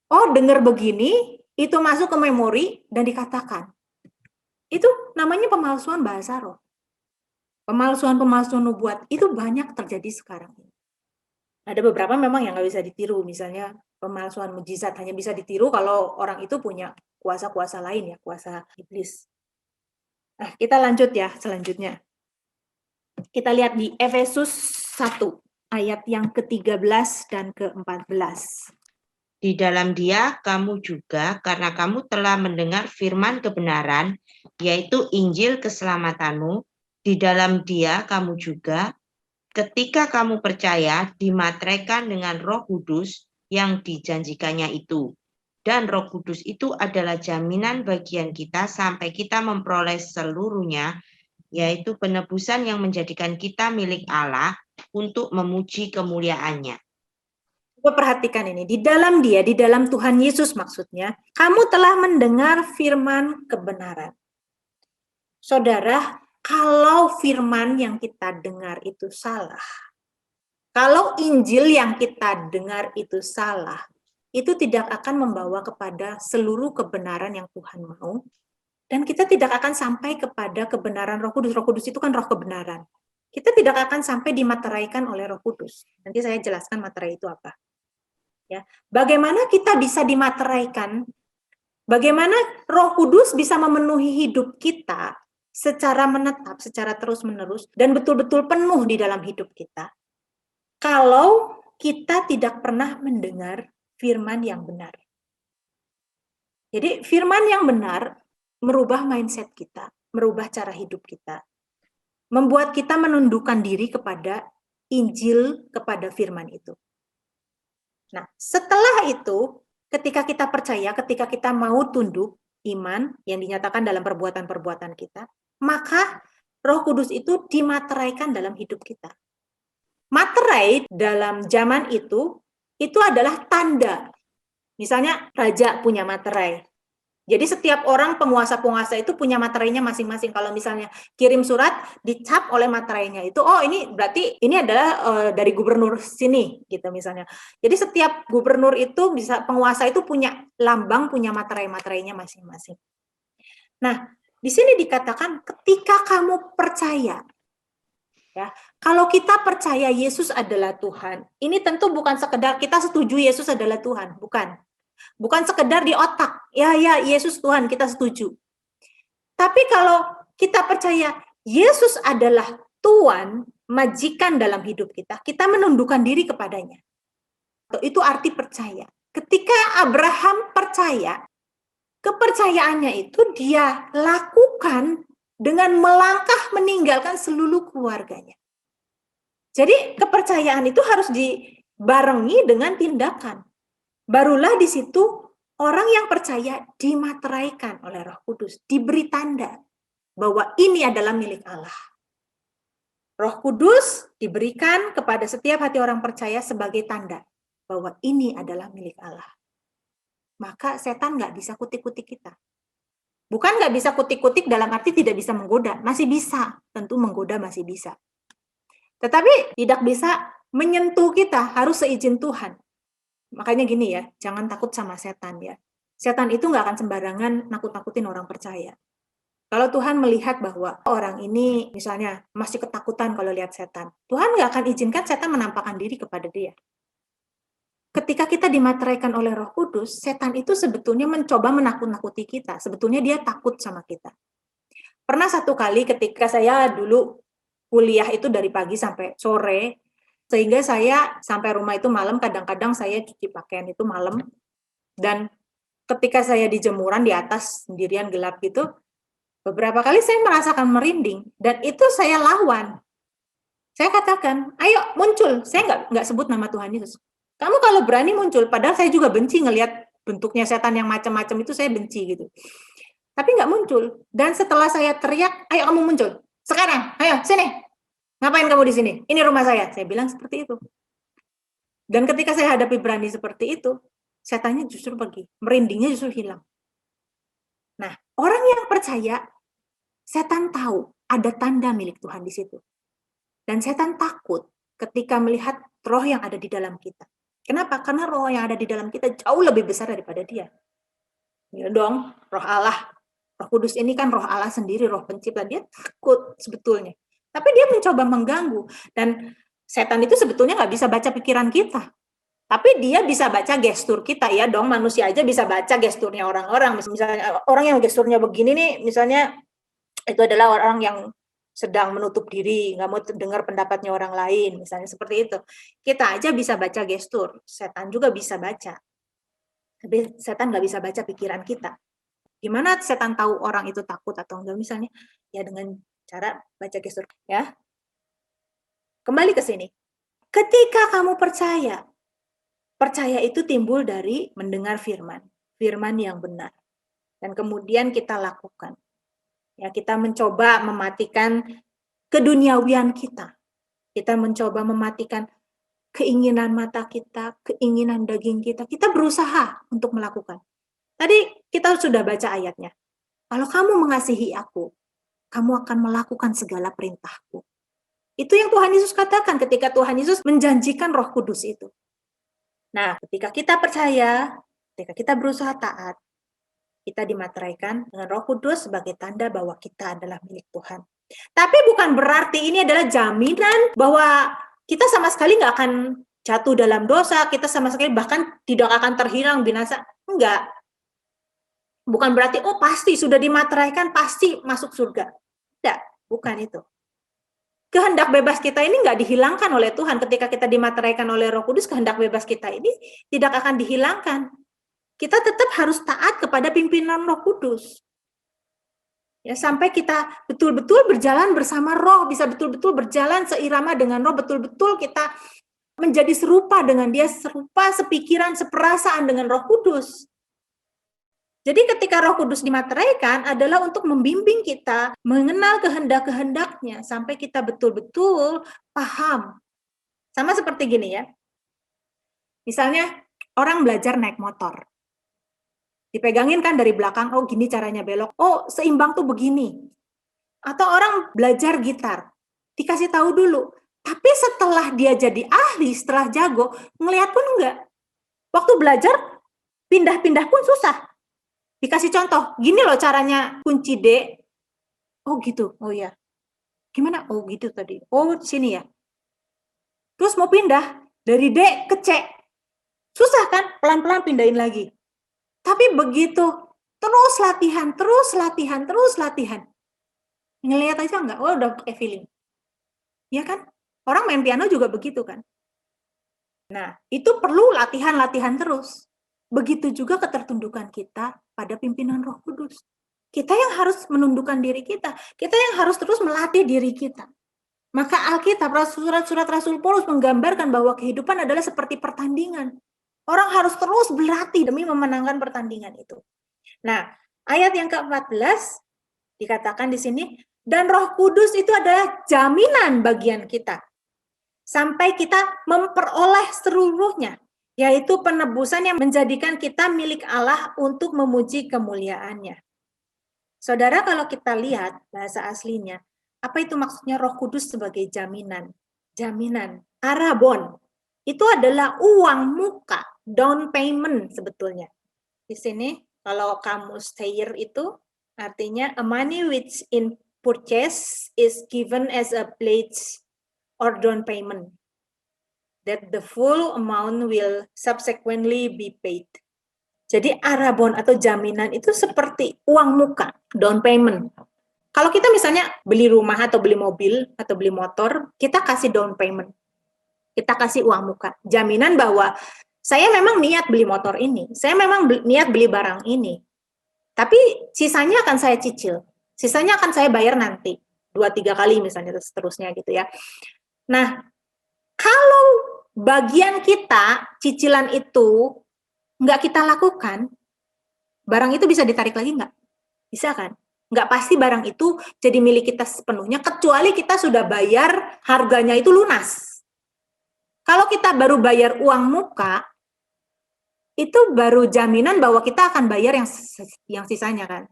[SPEAKER 3] Oh, dengar begini, itu masuk ke memori dan dikatakan. Itu namanya pemalsuan bahasa roh. Pemalsuan-pemalsuan nubuat itu banyak terjadi sekarang. Ada beberapa memang yang nggak bisa ditiru, misalnya pemalsuan mujizat hanya bisa ditiru kalau orang itu punya kuasa-kuasa lain ya, kuasa iblis. Nah, kita lanjut ya selanjutnya. Kita lihat di Efesus 1 ayat yang ke-13 dan ke-14.
[SPEAKER 4] Di dalam Dia kamu juga, karena kamu telah mendengar firman kebenaran, yaitu Injil keselamatanmu, di dalam Dia kamu juga, ketika kamu percaya, dimateraikan dengan Roh Kudus yang dijanjikannya itu. Dan Roh Kudus itu adalah jaminan bagian kita sampai kita memperoleh seluruhnya, yaitu penebusan yang menjadikan kita milik Allah untuk memuji kemuliaan-Nya.
[SPEAKER 3] Coba perhatikan ini, di dalam Dia, di dalam Tuhan Yesus maksudnya, kamu telah mendengar firman kebenaran. Saudara, kalau firman yang kita dengar itu salah, kalau Injil yang kita dengar itu salah, itu tidak akan membawa kepada seluruh kebenaran yang Tuhan mau, dan kita tidak akan sampai kepada kebenaran Roh Kudus. Roh Kudus itu kan roh kebenaran. Kita tidak akan sampai dimateraikan oleh Roh Kudus. Nanti saya jelaskan materai itu apa. Ya, bagaimana kita bisa dimateraikan? Bagaimana Roh Kudus bisa memenuhi hidup kita secara menetap, secara terus-menerus, dan betul-betul penuh di dalam hidup kita? Kalau kita tidak pernah mendengar firman yang benar. Jadi firman yang benar merubah mindset kita, merubah cara hidup kita, membuat kita menundukkan diri kepada Injil, kepada firman itu. Nah, setelah itu, ketika kita percaya, ketika kita mau tunduk iman yang dinyatakan dalam perbuatan-perbuatan kita, maka Roh Kudus itu dimateraikan dalam hidup kita. Materai dalam zaman itu adalah tanda. Misalnya raja punya materai. Jadi setiap orang penguasa-penguasa itu punya materainya masing-masing. Kalau misalnya kirim surat, dicap oleh materainya itu, oh ini berarti ini adalah dari gubernur sini, gitu misalnya. Jadi setiap gubernur itu bisa, penguasa itu punya lambang, punya materai-materainya masing-masing. Nah, di sini dikatakan ketika kamu percaya, ya, kalau kita percaya Yesus adalah Tuhan, ini tentu bukan sekedar kita setuju Yesus adalah Tuhan, bukan. Bukan sekedar di otak, ya Yesus Tuhan, kita setuju. Tapi kalau kita percaya Yesus adalah Tuhan, majikan dalam hidup kita, kita menundukkan diri kepadanya. Itu arti percaya. Ketika Abraham percaya, kepercayaannya itu dia lakukan dengan melangkah meninggalkan seluruh keluarganya. Jadi kepercayaan itu harus dibarengi dengan tindakan. Barulah di situ orang yang percaya dimateraikan oleh Roh Kudus, diberi tanda bahwa ini adalah milik Allah. Roh Kudus diberikan kepada setiap hati orang percaya sebagai tanda bahwa ini adalah milik Allah. Maka setan nggak bisa kutik-kutik kita. Bukan nggak bisa kutik-kutik dalam arti tidak bisa menggoda, masih bisa, tentu menggoda masih bisa. Tetapi tidak bisa menyentuh kita, harus seizin Tuhan. Makanya gini ya, jangan takut sama setan ya. Setan itu nggak akan sembarangan nakut-nakutin orang percaya. Kalau Tuhan melihat bahwa orang ini misalnya masih ketakutan kalau lihat setan, Tuhan nggak akan izinkan setan menampakkan diri kepada dia. Ketika kita dimateraikan oleh Roh Kudus, setan itu sebetulnya mencoba menakut-nakuti kita. Sebetulnya dia takut sama kita. Pernah satu kali ketika saya dulu kuliah itu dari pagi sampai sore, sehingga saya sampai rumah itu malam, kadang-kadang saya cuci pakaian itu malam, dan ketika saya di jemuran di atas sendirian gelap gitu, beberapa kali saya merasakan merinding, dan itu saya lawan. Saya katakan, ayo muncul, saya nggak sebut nama Tuhan Yesus. Kamu kalau berani muncul, padahal saya juga benci ngelihat bentuknya setan yang macam-macam itu, saya benci gitu. Tapi nggak muncul, dan setelah saya teriak, ayo kamu muncul, sekarang, ayo sini. Ngapain kamu di sini? Ini rumah saya. Saya bilang seperti itu. Dan ketika saya hadapi berani seperti itu, setannya justru pergi. Merindingnya justru hilang. Nah, orang yang percaya, setan tahu ada tanda milik Tuhan di situ. Dan setan takut ketika melihat roh yang ada di dalam kita. Kenapa? Karena roh yang ada di dalam kita jauh lebih besar daripada dia. Ya dong, roh Allah. Roh Kudus ini kan roh Allah sendiri, roh pencipta. Dia takut sebetulnya. Tapi dia mencoba mengganggu. Dan setan itu sebetulnya nggak bisa baca pikiran kita. Tapi dia bisa baca gestur kita, ya dong. Manusia aja bisa baca gesturnya orang-orang. Misalnya orang yang gesturnya begini nih, misalnya itu adalah orang yang sedang menutup diri, nggak mau dengar pendapatnya orang lain, misalnya seperti itu. Kita aja bisa baca gestur. Setan juga bisa baca. Tapi setan nggak bisa baca pikiran kita. Gimana setan tahu orang itu takut atau enggak? Misalnya, ya dengan cara baca gestur, ya. Kembali ke sini. Ketika kamu percaya itu timbul dari mendengar firman yang benar. Dan kemudian kita lakukan. Ya, kita mencoba mematikan keduniawian kita. Kita mencoba mematikan keinginan mata kita, keinginan daging kita. Kita berusaha untuk melakukan. Tadi kita sudah baca ayatnya. Kalau kamu mengasihi aku, kamu akan melakukan segala perintahku. Itu yang Tuhan Yesus katakan ketika Tuhan Yesus menjanjikan Roh Kudus itu. Nah, ketika kita percaya, ketika kita berusaha taat, kita dimateraikan dengan Roh Kudus sebagai tanda bahwa kita adalah milik Tuhan. Tapi bukan berarti ini adalah jaminan bahwa kita sama sekali nggak akan jatuh dalam dosa, kita sama sekali bahkan tidak akan terhilang binasa. Enggak. Bukan berarti, oh pasti sudah dimateraikan, pasti masuk surga. Tidak, bukan itu. Kehendak bebas kita ini nggak dihilangkan oleh Tuhan. Ketika kita dimateraikan oleh Roh Kudus, kehendak bebas kita ini tidak akan dihilangkan. Kita tetap harus taat kepada pimpinan Roh Kudus. Ya, sampai kita betul-betul berjalan bersama Roh, bisa betul-betul berjalan seirama dengan Roh, betul-betul kita menjadi serupa dengan Dia, serupa, sepikiran, seperasaan dengan Roh Kudus. Jadi ketika Roh Kudus dimateraikan adalah untuk membimbing kita mengenal kehendak-kehendaknya sampai kita betul-betul paham. Sama seperti gini ya. Misalnya orang belajar naik motor. Dipegangin kan dari belakang, oh gini caranya belok, oh seimbang tuh begini. Atau orang belajar gitar, dikasih tahu dulu. Tapi setelah dia jadi ahli, setelah jago, ngelihat pun enggak. Waktu belajar, pindah-pindah pun susah. Dikasih contoh, gini loh caranya kunci D. Oh gitu, oh ya. Gimana? Oh gitu tadi. Oh sini ya. Terus mau pindah, dari D ke C. Susah kan? Pelan-pelan pindahin lagi. Tapi begitu, terus latihan, ngelihat aja enggak, oh udah pakai feeling. Ya kan? Orang main piano juga begitu kan. Nah, itu perlu latihan terus. Begitu juga ketertundukan kita pada pimpinan Roh Kudus. Kita yang harus menundukkan diri kita. Kita yang harus terus melatih diri kita. Maka Alkitab, surat-surat Rasul Paulus menggambarkan bahwa kehidupan adalah seperti pertandingan. Orang harus terus berlatih demi memenangkan pertandingan itu. Nah, ayat yang ke-14 dikatakan di sini, dan Roh Kudus itu adalah jaminan bagian kita. Sampai kita memperoleh seluruhnya, yaitu penebusan yang menjadikan kita milik Allah untuk memuji kemuliaannya. Saudara, kalau kita lihat bahasa aslinya, apa itu maksudnya Roh Kudus sebagai jaminan? Jaminan, arabon. Itu adalah uang muka, down payment sebetulnya. Di sini kalau kamus Thayer itu artinya a money which in purchase is given as a pledge or down payment that the full amount will subsequently be paid. Jadi arabon atau jaminan itu seperti uang muka, down payment. Kalau kita misalnya beli rumah atau beli mobil atau beli motor, kita kasih down payment. Kita kasih uang muka, jaminan bahwa saya memang niat beli motor ini, saya memang niat beli barang ini, tapi sisanya akan saya cicil, sisanya akan saya bayar nanti, 2-3 kali misalnya, seterusnya gitu ya. Nah, kalau bagian kita, cicilan itu nggak kita lakukan, barang itu bisa ditarik lagi nggak? Bisa kan? Nggak pasti barang itu jadi milik kita sepenuhnya, kecuali kita sudah bayar harganya itu lunas. Kalau kita baru bayar uang muka, itu baru jaminan bahwa kita akan bayar yang sisanya kan.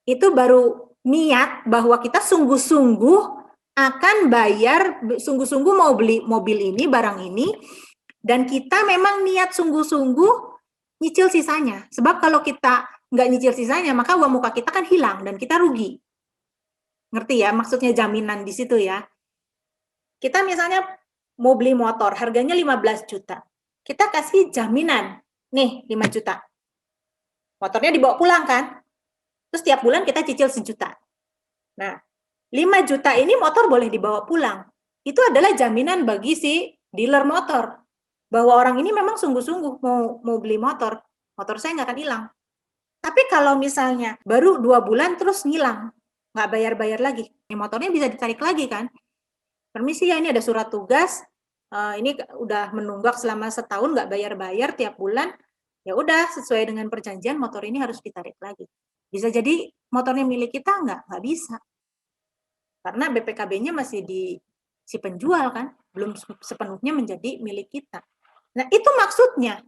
[SPEAKER 3] Itu baru niat bahwa kita sungguh-sungguh akan bayar, sungguh-sungguh mau beli mobil ini, barang ini, dan kita memang niat sungguh-sungguh nyicil sisanya. Sebab kalau kita nggak nyicil sisanya, maka uang muka kita kan hilang dan kita rugi. Ngerti ya maksudnya jaminan di situ ya. Kita misalnya mau beli motor, harganya 15 juta. Kita kasih jaminan, nih 5 juta. Motornya dibawa pulang kan? Terus tiap bulan kita cicil 1 juta. Nah, 5 juta ini motor boleh dibawa pulang. Itu adalah jaminan bagi si dealer motor. Bahwa orang ini memang sungguh-sungguh mau beli motor. Motor saya nggak akan hilang. Tapi kalau misalnya baru 2 bulan terus ngilang, nggak bayar-bayar lagi, ya motornya bisa ditarik lagi kan? Permisi ya, ini ada surat tugas, ini udah menunggak selama setahun nggak bayar-bayar tiap bulan, ya udah sesuai dengan perjanjian motor ini harus ditarik lagi. Bisa jadi motornya milik kita nggak bisa. Karena BPKB-nya masih di si penjual kan, belum sepenuhnya menjadi milik kita. Nah itu maksudnya,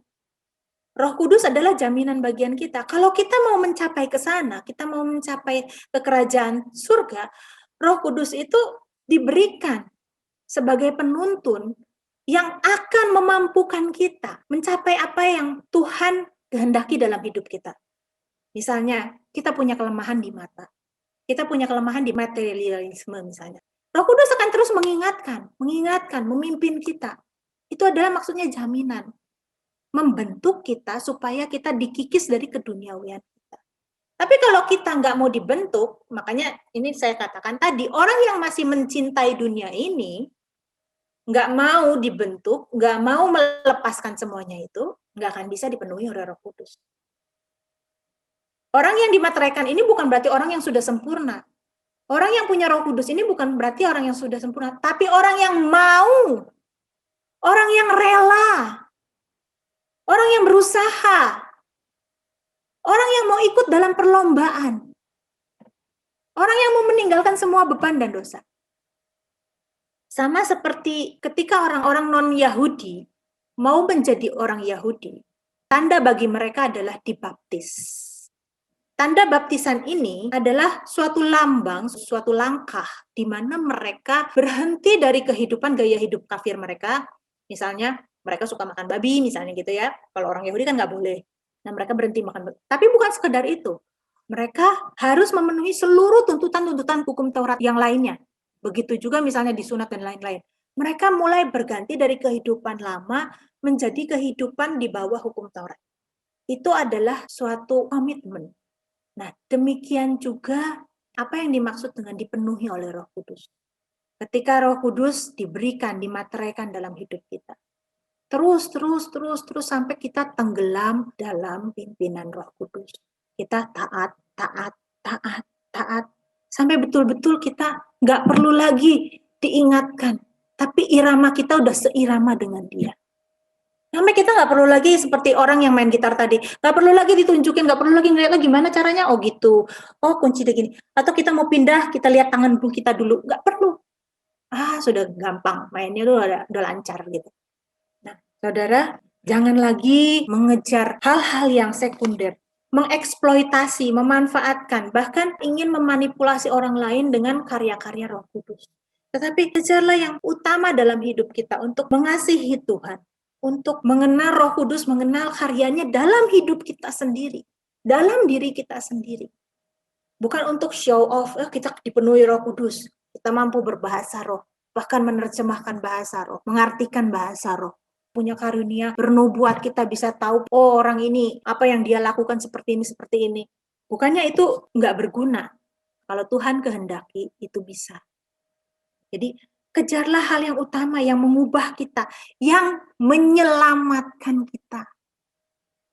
[SPEAKER 3] Roh Kudus adalah jaminan bagian kita. Kalau kita mau mencapai ke sana, kita mau mencapai ke kerajaan surga, Roh Kudus itu diberikan sebagai penuntun yang akan memampukan kita mencapai apa yang Tuhan kehendaki dalam hidup kita. Misalnya, kita punya kelemahan di mata. Kita punya kelemahan di materialisme misalnya. Roh Kudus akan terus mengingatkan, memimpin kita. Itu adalah maksudnya jaminan. Membentuk kita supaya kita dikikis dari keduniawian kita. Tapi kalau kita nggak mau dibentuk, makanya ini saya katakan tadi, orang yang masih mencintai dunia ini, nggak mau dibentuk, nggak mau melepaskan semuanya itu, nggak akan bisa dipenuhi oleh Roh Kudus. Orang yang dimateraikan ini bukan berarti orang yang sudah sempurna. Orang yang punya Roh Kudus ini bukan berarti orang yang sudah sempurna, tapi orang yang mau, orang yang rela, orang yang berusaha, orang yang mau ikut dalam perlombaan, orang yang mau meninggalkan semua beban dan dosa. Sama seperti ketika orang-orang non-Yahudi mau menjadi orang Yahudi, tanda bagi mereka adalah dibaptis. Tanda baptisan ini adalah suatu lambang, suatu langkah di mana mereka berhenti dari kehidupan gaya hidup kafir mereka. Misalnya mereka suka makan babi misalnya gitu ya. Kalau orang Yahudi kan nggak boleh. Nah mereka berhenti makan babi. Tapi bukan sekedar itu. Mereka harus memenuhi seluruh tuntutan-tuntutan hukum Taurat yang lainnya. Begitu juga misalnya di sunat dan lain-lain. Mereka mulai berganti dari kehidupan lama menjadi kehidupan di bawah hukum Taurat. Itu adalah suatu komitmen. Nah, demikian juga apa yang dimaksud dengan dipenuhi oleh Roh Kudus. Ketika Roh Kudus diberikan, dimateraikan dalam hidup kita. Terus sampai kita tenggelam dalam pimpinan Roh Kudus. Kita taat. Sampai betul-betul kita nggak perlu lagi diingatkan. Tapi irama kita udah seirama dengan dia. Sampai kita nggak perlu lagi seperti orang yang main gitar tadi. Nggak perlu lagi ditunjukin, nggak perlu lagi ngeliat gimana caranya. Oh gitu, oh kunci begini. Atau kita mau pindah, kita lihat tangan kita dulu. Nggak perlu. Sudah gampang, mainnya udah lancar gitu. Nah, saudara, jangan lagi mengejar hal-hal yang sekunder. Mengeksploitasi, memanfaatkan, bahkan ingin memanipulasi orang lain dengan karya-karya Roh Kudus. Tetapi kejarlah yang utama dalam hidup kita untuk mengasihi Tuhan. Untuk mengenal Roh Kudus, mengenal karyanya dalam hidup kita sendiri, dalam diri kita sendiri. Bukan untuk show off, kita dipenuhi Roh Kudus, kita mampu berbahasa roh, bahkan menerjemahkan bahasa roh, mengartikan bahasa roh. Punya karunia bernubuat, kita bisa tahu, oh orang ini, apa yang dia lakukan seperti ini. Bukannya itu nggak berguna. Kalau Tuhan kehendaki, itu bisa. Jadi, kejarlah hal yang utama, yang mengubah kita, yang menyelamatkan kita.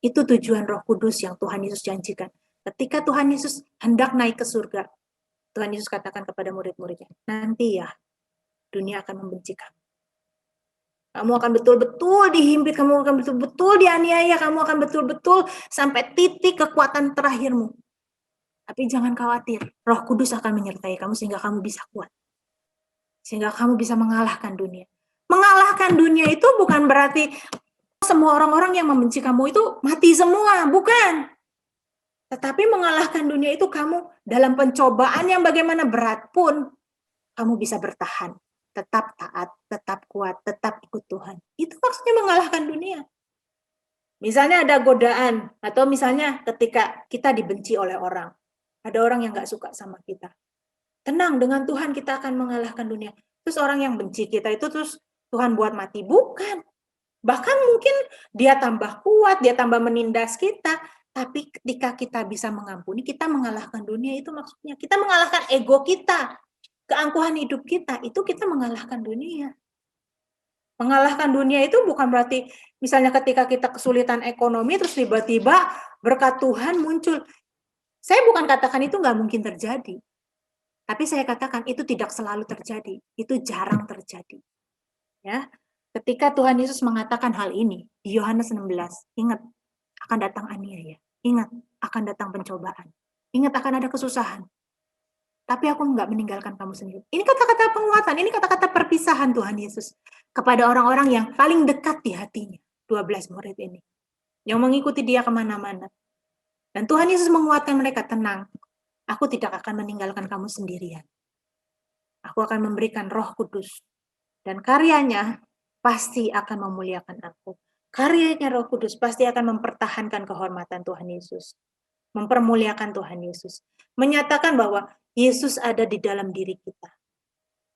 [SPEAKER 3] Itu tujuan Roh Kudus yang Tuhan Yesus janjikan. Ketika Tuhan Yesus hendak naik ke surga, Tuhan Yesus katakan kepada murid-muridnya, nanti ya, dunia akan membenci kamu. Kamu akan betul-betul dihimpit, kamu akan betul-betul dianiaya, kamu akan betul-betul sampai titik kekuatan terakhirmu. Tapi jangan khawatir, Roh Kudus akan menyertai kamu sehingga kamu bisa kuat. Sehingga kamu bisa mengalahkan dunia. Mengalahkan dunia itu bukan berarti semua orang-orang yang membenci kamu itu mati semua, bukan. Tetapi mengalahkan dunia itu kamu dalam pencobaan yang bagaimana berat pun, kamu bisa bertahan. Tetap taat, tetap kuat, tetap ikut Tuhan. Itu maksudnya mengalahkan dunia. Misalnya ada godaan, atau misalnya ketika kita dibenci oleh orang. Ada orang yang gak suka sama kita. Tenang, dengan Tuhan kita akan mengalahkan dunia. Terus orang yang benci kita itu terus Tuhan buat mati. Bukan. Bahkan mungkin dia tambah kuat, dia tambah menindas kita. Tapi ketika kita bisa mengampuni, kita mengalahkan dunia, itu maksudnya. Kita mengalahkan ego kita. Keangkuhan hidup kita, itu kita mengalahkan dunia. Mengalahkan dunia itu bukan berarti misalnya ketika kita kesulitan ekonomi, terus tiba-tiba berkat Tuhan muncul. Saya bukan katakan itu nggak mungkin terjadi. Tapi saya katakan itu tidak selalu terjadi, itu jarang terjadi. Ya, ketika Tuhan Yesus mengatakan hal ini di Yohanes 16, ingat akan datang aniaya, ingat akan datang pencobaan, ingat akan ada kesusahan. Tapi aku nggak meninggalkan kamu sendiri. Ini kata-kata penguatan, ini kata-kata perpisahan Tuhan Yesus kepada orang-orang yang paling dekat di hatinya, 12 murid ini, yang mengikuti dia kemana-mana. Dan Tuhan Yesus menguatkan mereka, tenang. Aku tidak akan meninggalkan kamu sendirian. Aku akan memberikan Roh Kudus. Dan karyanya pasti akan memuliakan aku. Karyanya Roh Kudus pasti akan mempertahankan kehormatan Tuhan Yesus. Mempermuliakan Tuhan Yesus. Menyatakan bahwa Yesus ada di dalam diri kita.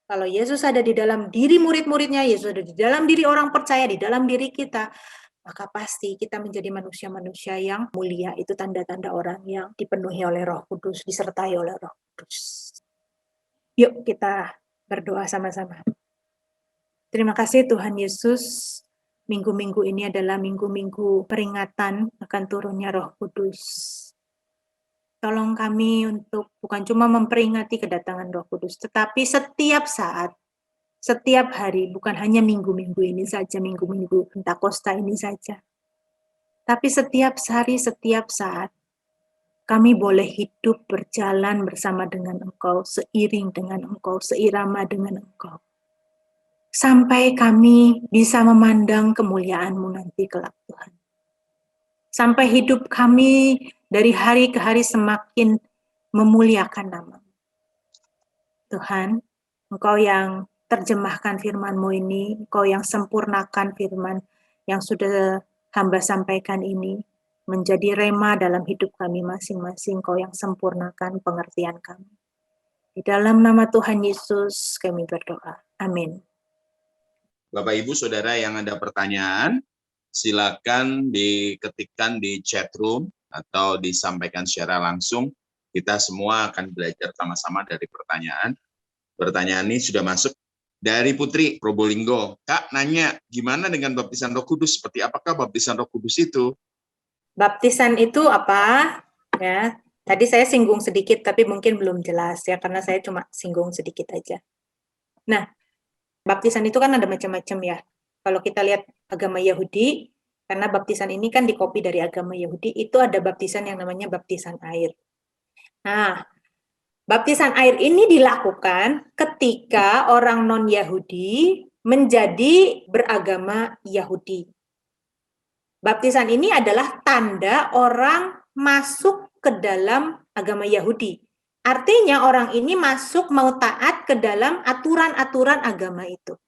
[SPEAKER 3] Kalau Yesus ada di dalam diri murid-muridnya, Yesus ada di dalam diri orang percaya, di dalam diri kita, maka pasti kita menjadi manusia-manusia yang mulia. Itu tanda-tanda orang yang dipenuhi oleh Roh Kudus, disertai oleh Roh Kudus. Yuk kita berdoa sama-sama. Terima kasih Tuhan Yesus. Minggu-minggu ini adalah minggu-minggu peringatan akan turunnya Roh Kudus. Tolong kami untuk bukan cuma memperingati kedatangan Roh Kudus, tetapi setiap saat, setiap hari, bukan hanya minggu-minggu ini saja, minggu-minggu Pentakosta ini saja. Tapi setiap hari, setiap saat, kami boleh hidup berjalan bersama dengan Engkau, seiring dengan Engkau, seirama dengan Engkau. Sampai kami bisa memandang kemuliaan-Mu nanti kelak Tuhan. Sampai hidup kami dari hari ke hari semakin memuliakan nama-Mu. Tuhan, Engkau yang terjemahkan firman-Mu ini, Engkau yang sempurnakan firman yang sudah hamba sampaikan ini, menjadi rema dalam hidup kami masing-masing, Engkau yang sempurnakan pengertian kami. Di dalam nama Tuhan Yesus kami berdoa. Amin.
[SPEAKER 2] Bapak Ibu Saudara yang ada pertanyaan, silakan diketikkan di chat room atau disampaikan secara langsung. Kita semua akan belajar sama-sama dari pertanyaan. Pertanyaan ini sudah masuk dari Putri Probolinggo. Kak nanya, gimana dengan baptisan Roh Kudus? Seperti apakah baptisan Roh Kudus itu?
[SPEAKER 3] Baptisan itu apa? Ya, tadi saya singgung sedikit tapi mungkin belum jelas ya karena saya cuma singgung sedikit aja. Nah, baptisan itu kan ada macam-macam ya. Kalau kita lihat agama Yahudi, karena baptisan ini kan dikopi dari agama Yahudi, itu ada baptisan yang namanya baptisan air. Nah, baptisan air ini dilakukan ketika orang non-Yahudi menjadi beragama Yahudi. Baptisan ini adalah tanda orang masuk ke dalam agama Yahudi. Artinya orang ini masuk mau taat ke dalam aturan-aturan agama itu.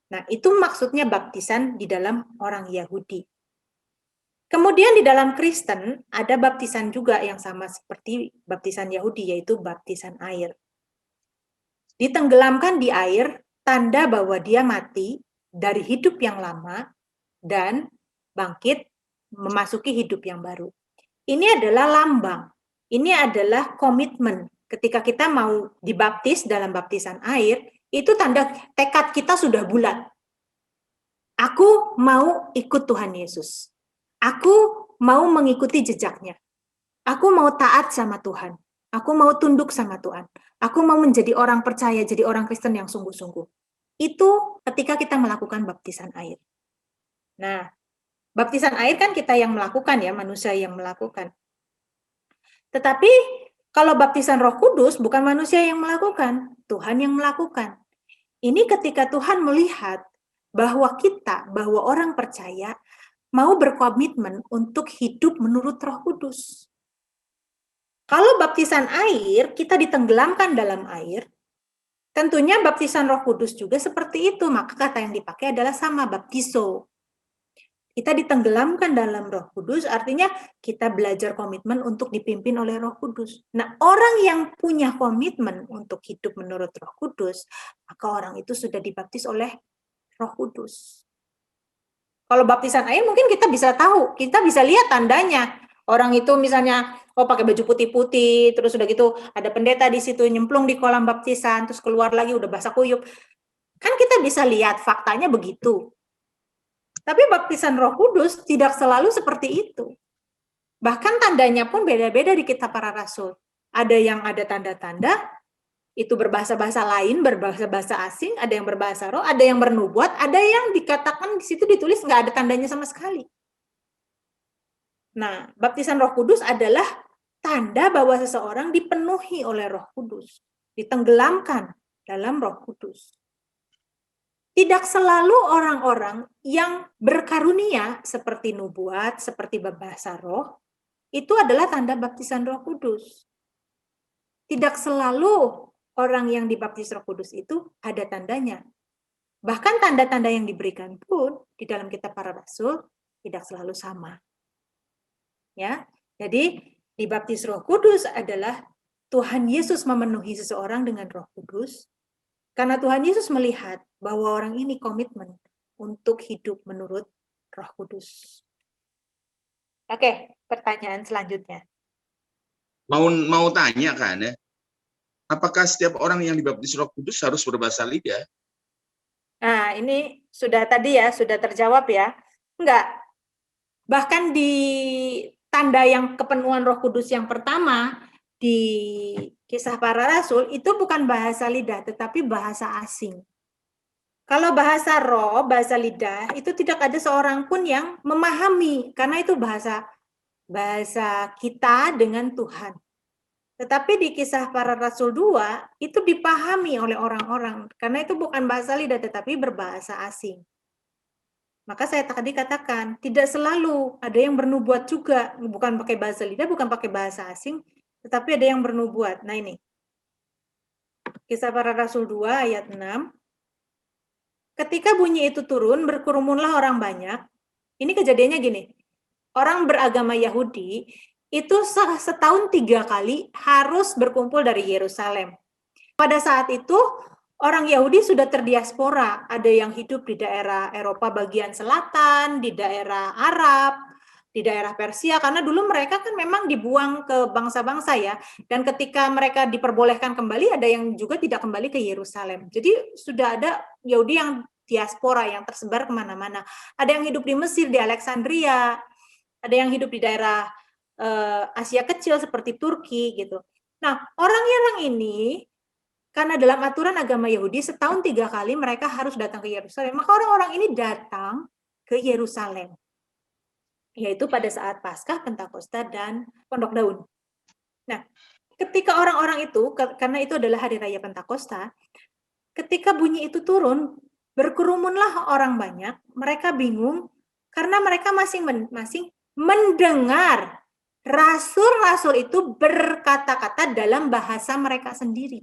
[SPEAKER 3] Nah, itu maksudnya baptisan di dalam orang Yahudi. Kemudian di dalam Kristen ada baptisan juga yang sama seperti baptisan Yahudi, yaitu baptisan air. Ditenggelamkan di air, tanda bahwa dia mati dari hidup yang lama dan bangkit memasuki hidup yang baru. Ini adalah lambang. Ini adalah komitmen. Ketika kita mau dibaptis dalam baptisan air, itu tanda tekad kita sudah bulat. Aku mau ikut Tuhan Yesus. Aku mau mengikuti jejaknya. Aku mau taat sama Tuhan. Aku mau tunduk sama Tuhan. Aku mau menjadi orang percaya, jadi orang Kristen yang sungguh-sungguh. Itu ketika kita melakukan baptisan air. Nah, baptisan air kan kita yang melakukan ya, manusia yang melakukan. Tetapi kalau baptisan Roh Kudus bukan manusia yang melakukan, Tuhan yang melakukan. Ini ketika Tuhan melihat bahwa bahwa orang percaya mau berkomitmen untuk hidup menurut Roh Kudus. Kalau baptisan air, kita ditenggelamkan dalam air, tentunya baptisan Roh Kudus juga seperti itu, maka kata yang dipakai adalah sama, baptiso. Kita ditenggelamkan dalam Roh Kudus, artinya kita belajar komitmen untuk dipimpin oleh Roh Kudus. Nah, orang yang punya komitmen untuk hidup menurut Roh Kudus, maka orang itu sudah dibaptis oleh Roh Kudus. Kalau baptisan air mungkin kita bisa tahu, kita bisa lihat tandanya. Orang itu misalnya, pakai baju putih-putih, terus udah gitu ada pendeta di situ nyemplung di kolam baptisan, terus keluar lagi udah basah kuyup. Kan kita bisa lihat faktanya begitu. Tapi baptisan Roh Kudus tidak selalu seperti itu. Bahkan tandanya pun beda-beda di kitab para rasul. Ada yang ada tanda-tanda, itu berbahasa-bahasa lain, berbahasa-bahasa asing, ada yang berbahasa roh, ada yang bernubuat, ada yang dikatakan di situ ditulis nggak ada tandanya sama sekali. Nah, baptisan Roh Kudus adalah tanda bahwa seseorang dipenuhi oleh Roh Kudus, ditenggelamkan dalam Roh Kudus. Tidak selalu orang-orang yang berkarunia seperti nubuat, seperti berbahasa roh, itu adalah tanda baptisan Roh Kudus. Tidak selalu orang yang dibaptis Roh Kudus itu ada tandanya. Bahkan tanda-tanda yang diberikan pun di dalam kitab para rasul tidak selalu sama. Ya. Jadi dibaptis Roh Kudus adalah Tuhan Yesus memenuhi seseorang dengan Roh Kudus karena Tuhan Yesus melihat bahwa orang ini komitmen untuk hidup menurut Roh Kudus. Oke, pertanyaan selanjutnya.
[SPEAKER 2] Mau tanya kan ya, apakah setiap orang yang dibaptis Roh Kudus harus berbahasa lidah?
[SPEAKER 3] Nah, ini sudah tadi ya, sudah terjawab ya. Enggak. Bahkan di tanda yang kepenuhan Roh Kudus yang pertama di Kisah Para Rasul itu bukan bahasa lidah tetapi bahasa asing. Kalau bahasa roh, bahasa lidah itu tidak ada seorang pun yang memahami karena itu bahasa kita dengan Tuhan. Tetapi di Kisah Para Rasul 2 itu dipahami oleh orang-orang karena itu bukan bahasa lidah tetapi berbahasa asing. Maka saya tadi katakan, tidak selalu ada yang bernubuat juga, bukan pakai bahasa lidah, bukan pakai bahasa asing, tetapi ada yang bernubuat. Nah ini, Kisah Para Rasul 2 ayat 6, ketika bunyi itu turun, berkerumunlah orang banyak. Ini kejadiannya gini, orang beragama Yahudi itu setahun 3 kali harus berkumpul dari Yerusalem. Pada saat itu, orang Yahudi sudah terdiaspora, ada yang hidup di daerah Eropa bagian selatan, di daerah Arab, di daerah Persia, karena dulu mereka kan memang dibuang ke bangsa-bangsa ya, dan ketika mereka diperbolehkan kembali, ada yang juga tidak kembali ke Yerusalem. Jadi sudah ada Yahudi yang diaspora, yang tersebar kemana-mana. Ada yang hidup di Mesir, di Alexandria, ada yang hidup di daerah Asia Kecil seperti Turki gitu. Nah, orang-orang ini karena dalam aturan agama Yahudi setahun 3 kali mereka harus datang ke Yerusalem. Maka orang-orang ini datang ke Yerusalem. Yaitu pada saat Paskah, Pentakosta, dan Pondok Daun. Nah, ketika orang-orang itu, karena itu adalah hari raya Pentakosta, ketika bunyi itu turun, berkerumunlah orang banyak, mereka bingung, karena mereka masing-masing mendengar rasul-rasul itu berkata-kata dalam bahasa mereka sendiri.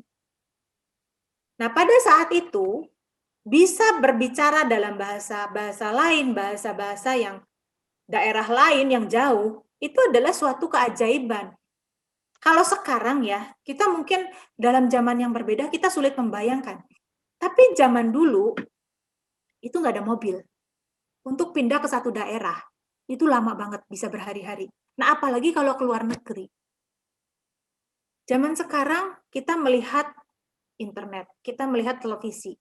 [SPEAKER 3] Nah, pada saat itu bisa berbicara dalam bahasa lain, bahasa-bahasa yang daerah lain yang jauh, itu adalah suatu keajaiban. Kalau sekarang ya, kita mungkin dalam zaman yang berbeda kita sulit membayangkan. Tapi zaman dulu itu nggak ada mobil. Untuk pindah ke satu daerah, itu lama banget, bisa berhari-hari. Nah, apalagi kalau keluar negeri. Zaman sekarang kita melihat internet, kita melihat televisi.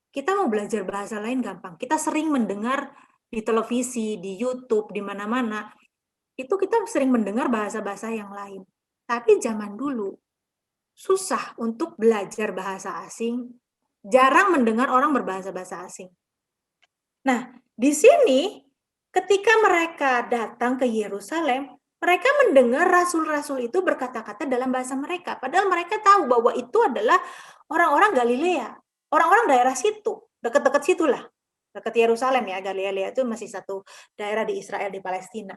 [SPEAKER 3] Kita mau belajar bahasa lain gampang. Kita sering mendengar di televisi, di YouTube, di mana-mana. Itu kita sering mendengar bahasa-bahasa yang lain. Tapi zaman dulu, susah untuk belajar bahasa asing. Jarang mendengar orang berbahasa-bahasa asing. Nah, di sini, ketika mereka datang ke Yerusalem, mereka mendengar rasul-rasul itu berkata-kata dalam bahasa mereka. Padahal mereka tahu bahwa itu adalah orang-orang Galilea, orang-orang daerah situ, dekat-dekat situlah, dekat Yerusalem ya. Galilea itu masih satu daerah di Israel, di Palestina.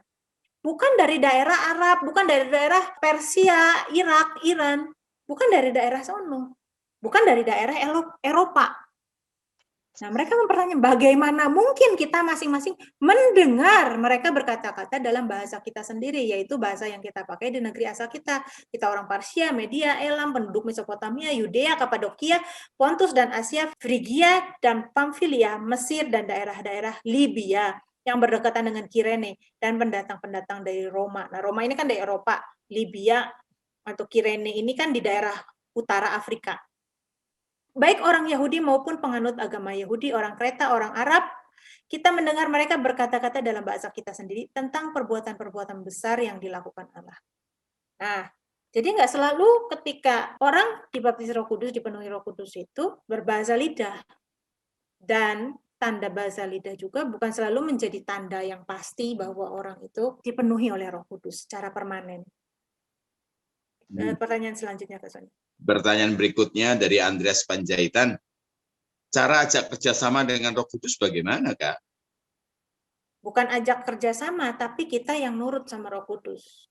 [SPEAKER 3] Bukan dari daerah Arab, bukan dari daerah Persia, Irak, Iran, bukan dari daerah sono, bukan dari daerah Eropa. Nah, mereka mempertanyakan bagaimana mungkin kita masing-masing mendengar mereka berkata-kata dalam bahasa kita sendiri, yaitu bahasa yang kita pakai di negeri asal kita. Kita orang Parsia, Media, Elam, penduduk Mesopotamia, Yudea, Kapadokia, Pontus dan Asia, Frigia dan Pamfilia, Mesir dan daerah-daerah Libya yang berdekatan dengan Kirene dan pendatang-pendatang dari Roma. Nah, Roma ini kan dari Eropa, Libya atau Kirene ini kan di daerah utara Afrika. Baik orang Yahudi maupun penganut agama Yahudi, orang Kreta, orang Arab, kita mendengar mereka berkata-kata dalam bahasa kita sendiri tentang perbuatan-perbuatan besar yang dilakukan Allah. Nah, jadi nggak selalu ketika orang dibaptis Roh Kudus, dipenuhi Roh Kudus itu berbahasa lidah. Dan tanda bahasa lidah juga bukan selalu menjadi tanda yang pasti bahwa orang itu dipenuhi oleh Roh Kudus secara permanen. Pertanyaan selanjutnya, Kak Soni.
[SPEAKER 2] Pertanyaan berikutnya dari Andreas Panjaitan. Cara ajak kerjasama dengan Roh Kudus bagaimana, Kak?
[SPEAKER 3] Bukan ajak kerjasama, tapi kita yang nurut sama Roh Kudus.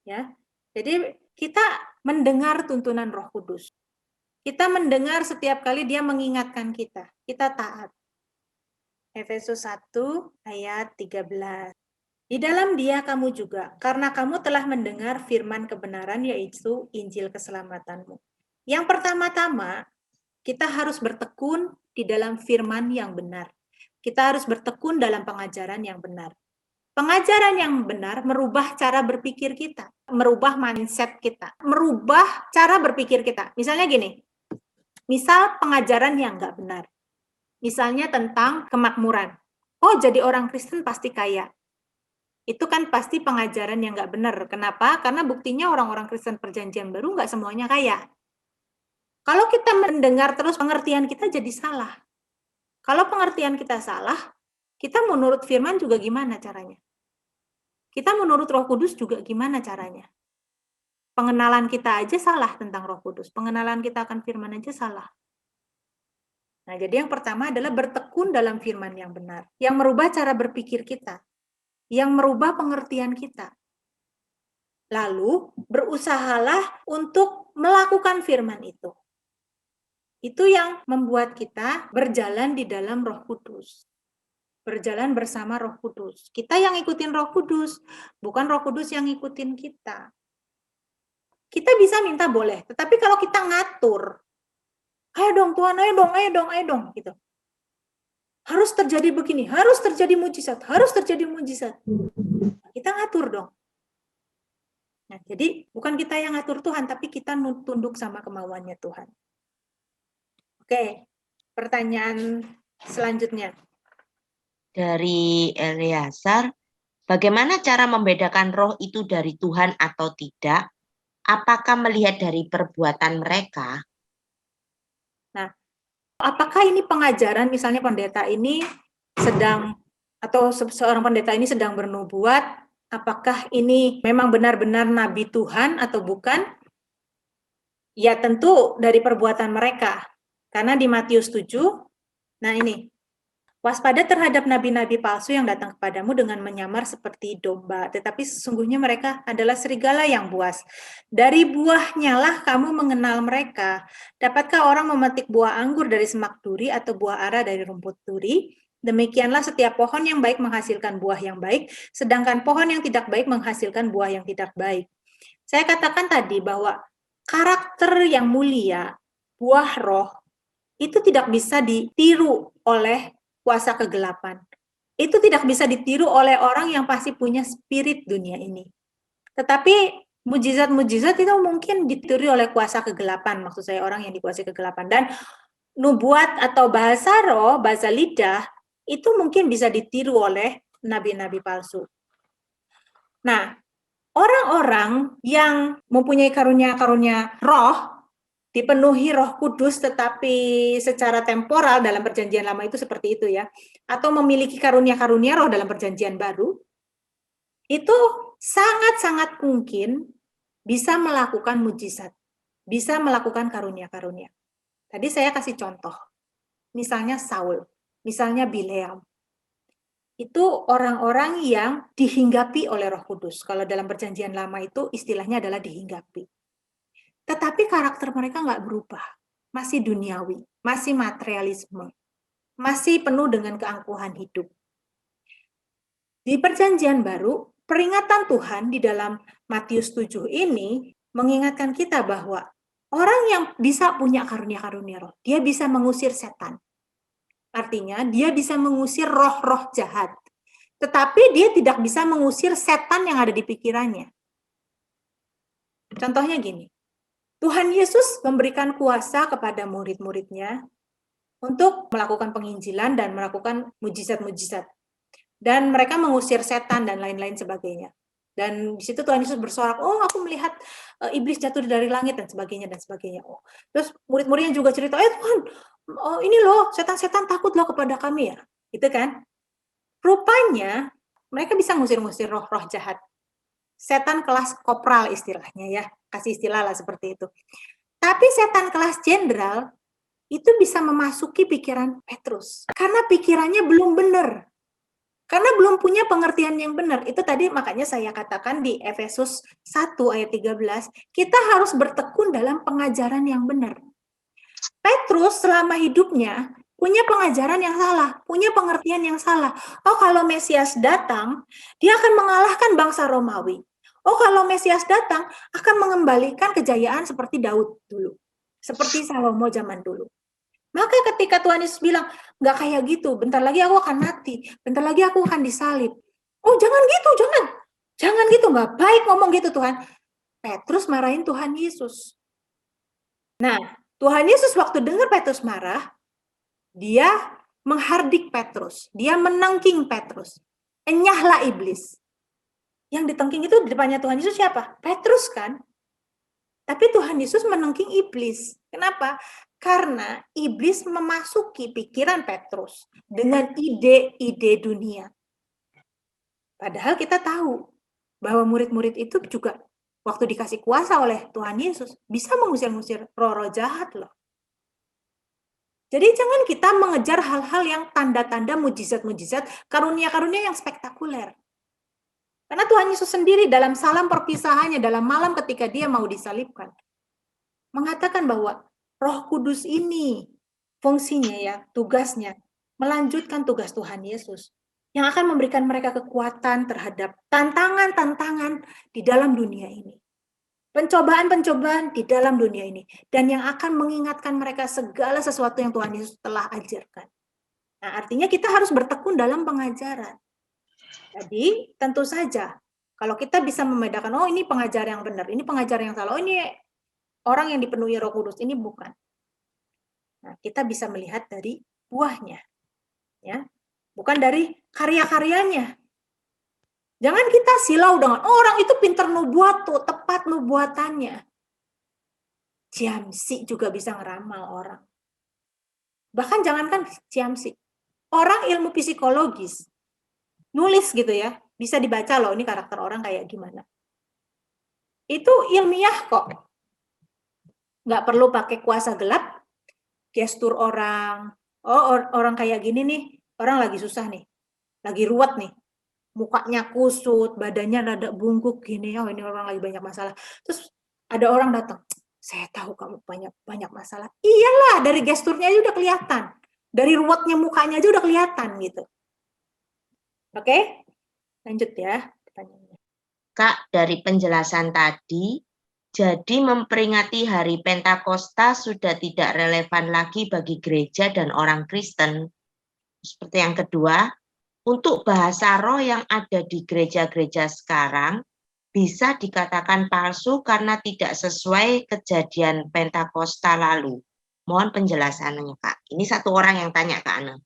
[SPEAKER 3] Ya, jadi kita mendengar tuntunan Roh Kudus. Kita mendengar setiap kali dia mengingatkan kita. Kita taat. Efesus 1 ayat 13. Di dalam dia kamu juga, karena kamu telah mendengar firman kebenaran, yaitu Injil keselamatanmu. Yang pertama-tama, kita harus bertekun di dalam firman yang benar. Kita harus bertekun dalam pengajaran yang benar. Pengajaran yang benar merubah cara berpikir kita, merubah mindset kita, merubah cara berpikir kita. Misalnya gini, misal pengajaran yang nggak benar. Misalnya tentang kemakmuran. Oh, jadi orang Kristen pasti kaya. Itu kan pasti pengajaran yang nggak benar. Kenapa? Karena buktinya orang-orang Kristen perjanjian baru nggak semuanya kaya. Kalau kita mendengar terus, pengertian kita jadi salah. Kalau pengertian kita salah, kita menurut firman juga gimana caranya? Kita menurut Roh Kudus juga gimana caranya? Pengenalan kita aja salah tentang Roh Kudus. Pengenalan kita akan firman aja salah. Nah, jadi yang pertama adalah bertekun dalam firman yang benar, yang merubah cara berpikir kita, yang merubah pengertian kita. Lalu, berusahalah untuk melakukan firman itu. Itu yang membuat kita berjalan di dalam Roh Kudus. Berjalan bersama Roh Kudus. Kita yang ikutin Roh Kudus, bukan Roh Kudus yang ngikutin kita. Kita bisa minta boleh, tetapi kalau kita ngatur, ayo dong Tuhan, ayo dong, gitu. Harus terjadi begini, harus terjadi mujizat, harus terjadi mujizat. Kita ngatur dong. Nah, jadi bukan kita yang ngatur Tuhan, tapi kita tunduk sama kemauannya Tuhan. Oke, pertanyaan selanjutnya.
[SPEAKER 4] Dari Eleazar, bagaimana cara membedakan roh itu dari Tuhan atau tidak? Apakah melihat dari perbuatan mereka?
[SPEAKER 3] Nah, apakah ini pengajaran, misalnya pendeta ini sedang, atau seorang pendeta ini sedang bernubuat, apakah ini memang benar-benar nabi Tuhan atau bukan? Ya tentu dari perbuatan mereka. Karena di Matius 7, nah ini, waspada terhadap nabi-nabi palsu yang datang kepadamu dengan menyamar seperti domba, tetapi sesungguhnya mereka adalah serigala yang buas. Dari buahnya lah kamu mengenal mereka. Dapatkah orang memetik buah anggur dari semak duri atau buah ara dari rumput duri? Demikianlah setiap pohon yang baik menghasilkan buah yang baik, sedangkan pohon yang tidak baik menghasilkan buah yang tidak baik. Saya katakan tadi bahwa karakter yang mulia, buah roh, itu tidak bisa ditiru oleh kuasa kegelapan. Itu tidak bisa ditiru oleh orang yang pasti punya spirit dunia ini. Tetapi mujizat-mujizat itu mungkin ditiru oleh kuasa kegelapan, maksud saya orang yang dikuasai kegelapan. Dan nubuat atau bahasa roh, bahasa lidah, itu mungkin bisa ditiru oleh nabi-nabi palsu. Nah, orang-orang yang mempunyai karunia-karunia roh, dipenuhi Roh Kudus tetapi secara temporal dalam perjanjian lama itu seperti itu ya, atau memiliki karunia-karunia roh dalam perjanjian baru, itu sangat-sangat mungkin bisa melakukan mujizat, bisa melakukan karunia-karunia. Tadi saya kasih contoh, misalnya Saul, misalnya Bileam. Itu orang-orang yang dihinggapi oleh Roh Kudus. Kalau dalam perjanjian lama itu istilahnya adalah dihinggapi. Tetapi karakter mereka nggak berubah, masih duniawi, masih materialisme, masih penuh dengan keangkuhan hidup. Di perjanjian baru, peringatan Tuhan di dalam Matius 7 ini mengingatkan kita bahwa orang yang bisa punya karunia-karunia roh, dia bisa mengusir setan. Artinya, dia bisa mengusir roh-roh jahat. Tetapi dia tidak bisa mengusir setan yang ada di pikirannya. Contohnya gini, Tuhan Yesus memberikan kuasa kepada murid-muridnya untuk melakukan penginjilan dan melakukan mujizat-mujizat. Dan mereka mengusir setan dan lain-lain sebagainya. Dan di situ Tuhan Yesus bersorak, oh aku melihat iblis jatuh dari langit dan sebagainya dan sebagainya. Oh. Terus murid-muridnya juga cerita, Tuhan, oh ini loh setan-setan takut loh kepada kami ya. Gitu kan. Rupanya mereka bisa ngusir-ngusir roh-roh jahat. Setan kelas kopral istilahnya ya, kasih istilah lah seperti itu. Tapi setan kelas jenderal itu bisa memasuki pikiran Petrus karena pikirannya belum benar, karena belum punya pengertian yang benar. Itu tadi makanya saya katakan di Efesus 1 ayat 13, kita harus bertekun dalam pengajaran yang benar. Petrus selama hidupnya punya pengajaran yang salah, punya pengertian yang salah. Oh, kalau Mesias datang, dia akan mengalahkan bangsa Romawi. Oh, kalau Mesias datang, akan mengembalikan kejayaan seperti Daud dulu. Seperti Salomo zaman dulu. Maka ketika Tuhan Yesus bilang, nggak kayak gitu, bentar lagi aku akan mati, bentar lagi aku akan disalib. Oh, jangan gitu, jangan. Jangan gitu, nggak baik ngomong gitu Tuhan. Petrus marahin Tuhan Yesus. Nah, Tuhan Yesus waktu dengar Petrus marah, dia menghardik Petrus, dia menengking Petrus. Enyahlah iblis. Yang ditengking itu di depannya Tuhan Yesus siapa? Petrus kan? Tapi Tuhan Yesus menengking iblis. Kenapa? Karena iblis memasuki pikiran Petrus dengan ide-ide dunia. Padahal kita tahu bahwa murid-murid itu juga waktu dikasih kuasa oleh Tuhan Yesus bisa mengusir-ngusir roh-roh jahat loh. Jadi jangan kita mengejar hal-hal yang tanda-tanda mujizat-mujizat, karunia-karunia yang spektakuler. Karena Tuhan Yesus sendiri dalam salam perpisahannya, dalam malam ketika dia mau disalibkan, mengatakan bahwa Roh Kudus ini fungsinya ya, tugasnya, melanjutkan tugas Tuhan Yesus, yang akan memberikan mereka kekuatan terhadap tantangan-tantangan di dalam dunia ini. Pencobaan-pencobaan di dalam dunia ini. Dan yang akan mengingatkan mereka segala sesuatu yang Tuhan Yesus telah ajarkan. Nah, artinya kita harus bertekun dalam pengajaran. Jadi, tentu saja, kalau kita bisa membedakan, oh ini pengajar yang benar, ini pengajar yang salah, oh ini orang yang dipenuhi Roh Kudus, ini bukan. Nah, kita bisa melihat dari buahnya. Ya, bukan dari karya-karyanya. Jangan kita silau dengan orang itu pintar nubuat tuh, tepat nubuatannya. Ciamsi juga bisa ngeramal orang. Bahkan jangankan ciamsi, orang ilmu psikologis, nulis gitu ya, bisa dibaca loh ini karakter orang kayak gimana. Itu ilmiah kok. Nggak perlu pakai kuasa gelap, gestur orang, oh orang kayak gini nih, orang lagi susah nih, lagi ruwet nih. Mukanya kusut, badannya rada bungkuk gini, oh ini orang lagi banyak masalah. Terus ada orang datang, saya tahu kamu banyak masalah. Iyalah, dari gesturnya aja udah kelihatan. Dari ruwetnya mukanya aja udah kelihatan gitu. Oke? Lanjut ya pertanyaannya.
[SPEAKER 4] Kak, dari penjelasan tadi, jadi memperingati hari Pentakosta sudah tidak relevan lagi bagi gereja dan orang Kristen. Seperti yang kedua, untuk bahasa roh yang ada di gereja-gereja sekarang bisa dikatakan palsu karena tidak sesuai kejadian Pentakosta lalu. Mohon penjelasannya, Kak. Ini satu orang yang tanya ke Ana.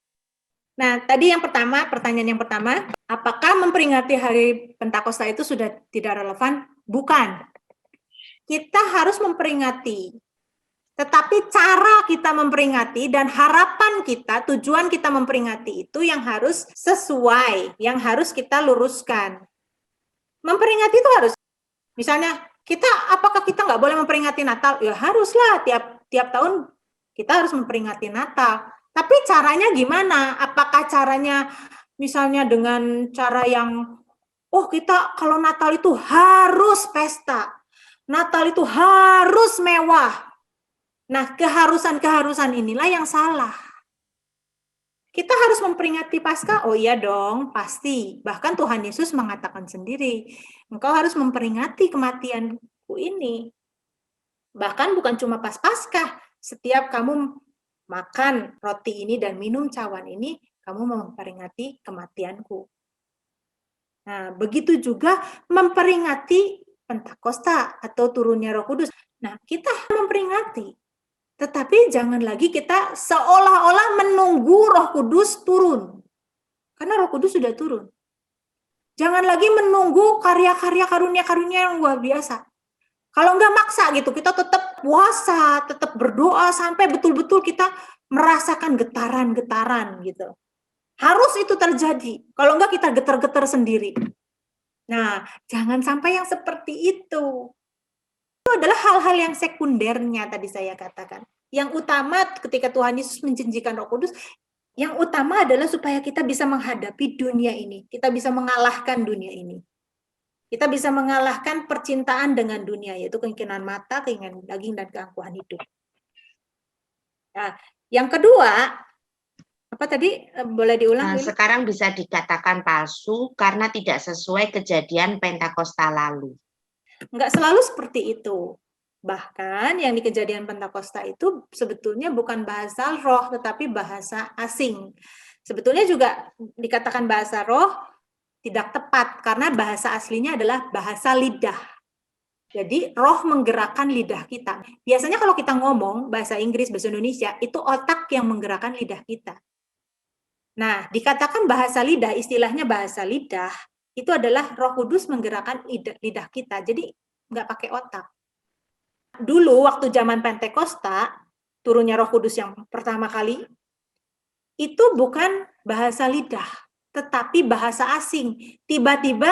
[SPEAKER 3] Nah, tadi yang pertama, pertanyaan yang pertama, apakah memperingati hari Pentakosta itu sudah tidak relevan? Bukan. Kita harus memperingati. Tetapi cara kita memperingati dan harapan kita, tujuan kita memperingati itu yang harus sesuai, yang harus kita luruskan. Memperingati itu harus, misalnya apakah kita nggak boleh memperingati Natal? Ya haruslah, tiap tahun kita harus memperingati Natal. Tapi caranya gimana? Apakah caranya misalnya dengan cara yang, oh kita kalau Natal itu harus pesta, Natal itu harus mewah. Nah, keharusan-keharusan inilah yang salah. Kita harus memperingati Paskah, oh iya dong, pasti. Bahkan Tuhan Yesus mengatakan sendiri, engkau harus memperingati kematianku ini. Bahkan bukan cuma pas Paskah, setiap kamu makan roti ini dan minum cawan ini, kamu memperingati kematianku. Nah, begitu juga memperingati Pentakosta atau turunnya Roh Kudus. Nah, kita memperingati. Tetapi jangan lagi kita seolah-olah menunggu Roh Kudus turun. Karena Roh Kudus sudah turun. Jangan lagi menunggu karya-karya karunia-karunia yang luar biasa. Kalau enggak maksa gitu, kita tetap puasa, tetap berdoa sampai betul-betul kita merasakan getaran-getaran gitu. Harus itu terjadi. Kalau enggak kita getar-getar sendiri. Nah, jangan sampai yang seperti itu. Itu adalah hal-hal yang sekundernya tadi saya katakan. Yang utama ketika Tuhan Yesus menjanjikan Roh Kudus, yang utama adalah supaya kita bisa menghadapi dunia ini. Kita bisa mengalahkan dunia ini. Kita bisa mengalahkan percintaan dengan dunia, yaitu keinginan mata, keinginan daging, dan keangkuhan hidup. Nah, yang kedua, apa tadi? Boleh diulang? Lili?
[SPEAKER 4] Sekarang bisa dikatakan palsu karena tidak sesuai kejadian Pentakosta lalu.
[SPEAKER 3] Enggak selalu seperti itu. Bahkan yang di kejadian Pentakosta itu sebetulnya bukan bahasa roh, tetapi bahasa asing. Sebetulnya juga dikatakan bahasa roh tidak tepat, karena bahasa aslinya adalah bahasa lidah. Jadi roh menggerakkan lidah kita. Biasanya kalau kita ngomong bahasa Inggris, bahasa Indonesia, itu otak yang menggerakkan lidah kita. Nah, dikatakan bahasa lidah, istilahnya bahasa lidah, itu adalah Roh Kudus menggerakkan lidah kita. Jadi nggak pakai otak. Dulu waktu zaman Pentakosta, turunnya Roh Kudus yang pertama kali, itu bukan bahasa lidah, tetapi bahasa asing. Tiba-tiba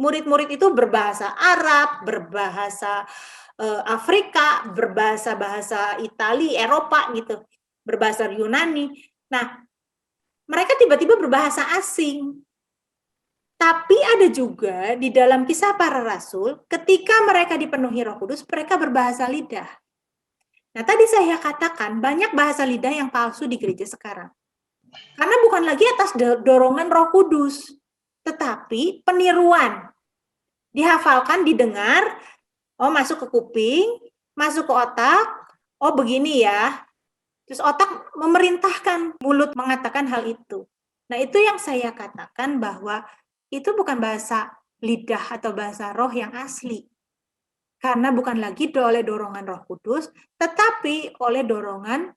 [SPEAKER 3] murid-murid itu berbahasa Arab, berbahasa Afrika, berbahasa Italia, Eropa gitu, berbahasa Yunani. Nah, mereka tiba-tiba berbahasa asing. Tapi ada juga di dalam Kisah Para Rasul, ketika mereka dipenuhi Roh Kudus, mereka berbahasa lidah. Nah, tadi saya katakan banyak bahasa lidah yang palsu di gereja sekarang. Karena bukan lagi atas dorongan Roh Kudus, tetapi peniruan. Dihafalkan, didengar, oh masuk ke kuping, masuk ke otak, oh begini ya. Terus otak memerintahkan mulut mengatakan hal itu. Nah, itu yang saya katakan bahwa itu bukan bahasa lidah atau bahasa roh yang asli. Karena bukan lagi oleh dorongan Roh Kudus, tetapi oleh dorongan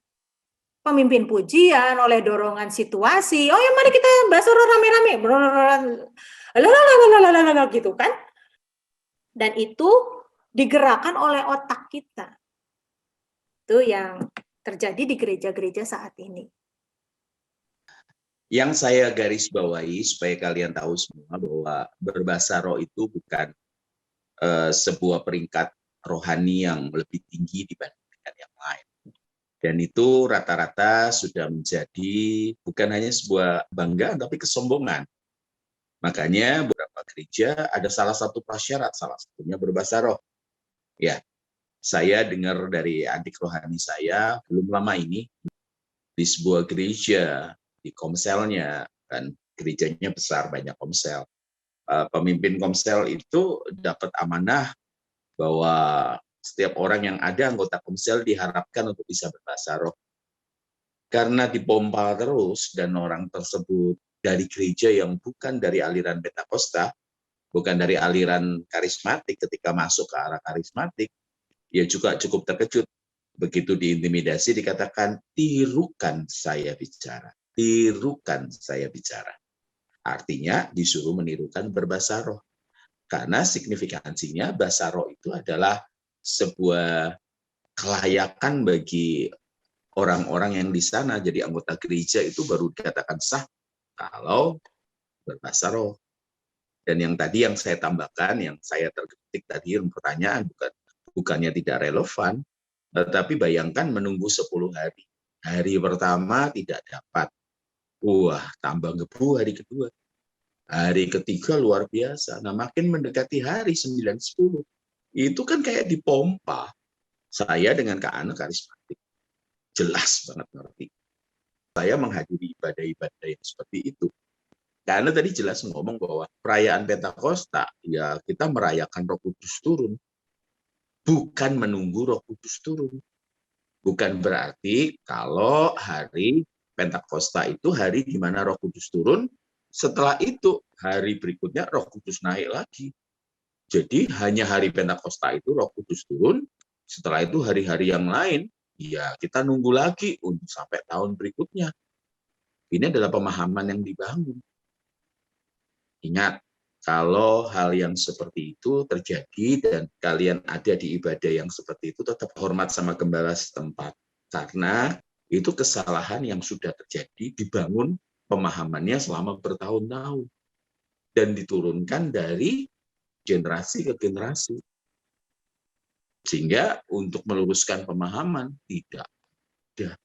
[SPEAKER 3] pemimpin pujian, oleh dorongan situasi. Oh ya, mari kita bahasa roh rame-rame. Gitu kan. Dan itu digerakkan oleh otak kita. Itu yang terjadi di gereja-gereja saat ini.
[SPEAKER 2] Yang saya garis bawahi supaya kalian tahu semua bahwa berbahasa roh itu bukan sebuah peringkat rohani yang lebih tinggi dibandingkan yang lain. Dan itu rata-rata sudah menjadi bukan hanya sebuah banggaan, tapi kesombongan. Makanya beberapa gereja ada salah satu prasyarat, salah satunya berbahasa roh. Ya, saya dengar dari adik rohani saya belum lama ini di sebuah gereja, di komselnya, kan gerejanya besar, banyak komsel. Pemimpin komsel itu dapat amanah bahwa setiap orang yang ada anggota komsel diharapkan untuk bisa berbahasa roh. Karena dipompa terus dan orang tersebut dari gereja yang bukan dari aliran Pentakosta, bukan dari aliran karismatik, ketika masuk ke arah karismatik, ya juga cukup terkejut. Begitu diintimidasi dikatakan, tirukan saya bicara. Tirukan saya bicara. Artinya disuruh menirukan berbahasa roh. Karena signifikansinya bahasa roh itu adalah sebuah kelayakan bagi orang-orang yang di sana. Jadi anggota gereja itu baru dikatakan sah kalau berbahasa roh. Dan yang tadi yang saya tambahkan, yang saya terketik tadi pertanyaan bukannya tidak relevan, tetapi bayangkan menunggu 10 hari. Hari pertama tidak dapat. Wah, tambah gebu hari kedua. Hari ketiga luar biasa. Nah, makin mendekati hari 9-10. Itu kan kayak dipompa. Saya dengan Kak Ana karismatik. Jelas banget ngerti. Saya menghadiri ibadah-ibadah yang seperti itu. Karena tadi jelas ngomong bahwa perayaan Pentakosta, ya kita merayakan Roh Kudus turun. Bukan menunggu Roh Kudus turun. Bukan berarti kalau hari Pentakosta itu hari di mana Roh Kudus turun, setelah itu hari berikutnya Roh Kudus naik lagi. Jadi hanya hari Pentakosta itu Roh Kudus turun, setelah itu hari-hari yang lain, ya kita nunggu lagi untuk sampai tahun berikutnya. Ini adalah pemahaman yang dibangun. Ingat, kalau hal yang seperti itu terjadi dan kalian ada di ibadah yang seperti itu, tetap hormat sama gembala setempat. Karena itu kesalahan yang sudah terjadi, dibangun pemahamannya selama bertahun-tahun. Dan diturunkan dari generasi ke generasi. Sehingga untuk meluruskan pemahaman, tidak ada.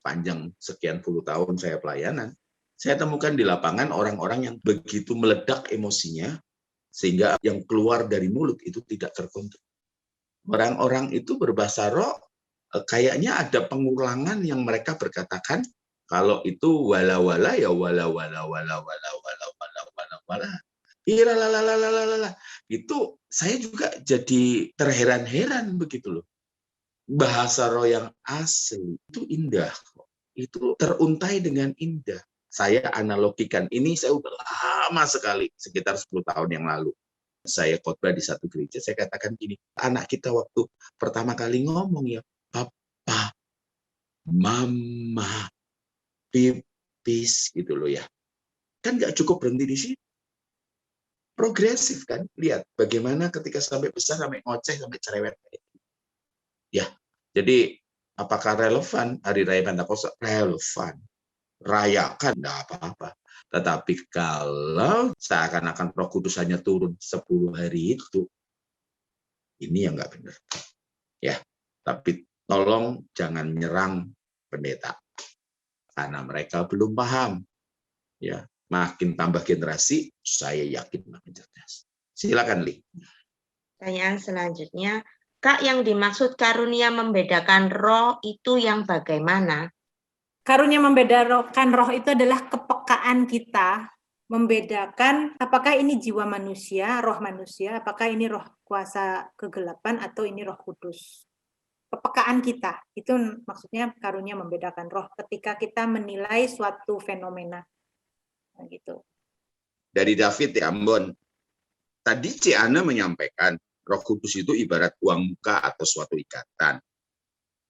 [SPEAKER 2] Panjang sekian puluh tahun saya pelayanan, saya temukan di lapangan orang-orang yang begitu meledak emosinya, sehingga yang keluar dari mulut itu tidak terkontrol. Orang-orang itu berbahasa roh, kayaknya ada pengulangan yang mereka berkatakan kalau itu wala-wala ya wala-wala. Itu saya juga jadi terheran-heran begitu loh. Bahasa roh yang asli itu indah kok. Itu teruntai dengan indah. Saya analogikan, ini saya udah lama sekali, sekitar 10 tahun yang lalu. Saya khotbah di satu gereja, saya katakan gini, anak kita waktu pertama kali ngomong ya, papa, mama, pipis gitu loh ya. Kan nggak cukup berhenti di sini. Progresif kan, lihat bagaimana ketika sampai besar, sampai ngoceh, sampai cerewet. Ya, jadi apakah relevan hari raya Pentakosta? Relevan. Rayakan, enggak apa-apa. Tetapi kalau seakan-akan Roh Kudus hanya turun 10 hari itu, ini yang enggak benar. Ya, tapi tolong jangan menyerang pendeta. Karena mereka belum paham. Ya, makin tambah generasi, saya yakin makin cerdas. Silakan, Li.
[SPEAKER 4] Pertanyaan selanjutnya, Kak, yang dimaksud karunia membedakan roh itu yang bagaimana?
[SPEAKER 3] Karunia membedakan roh itu adalah kepekaan kita, membedakan apakah ini jiwa manusia, roh manusia, apakah ini roh kuasa kegelapan atau ini Roh Kudus. Kepekaan kita, itu maksudnya karunia membedakan roh ketika kita menilai suatu fenomena. Nah, gitu.
[SPEAKER 2] Dari David di Ambon, tadi Ciana menyampaikan Roh Kudus itu ibarat uang muka atau suatu ikatan.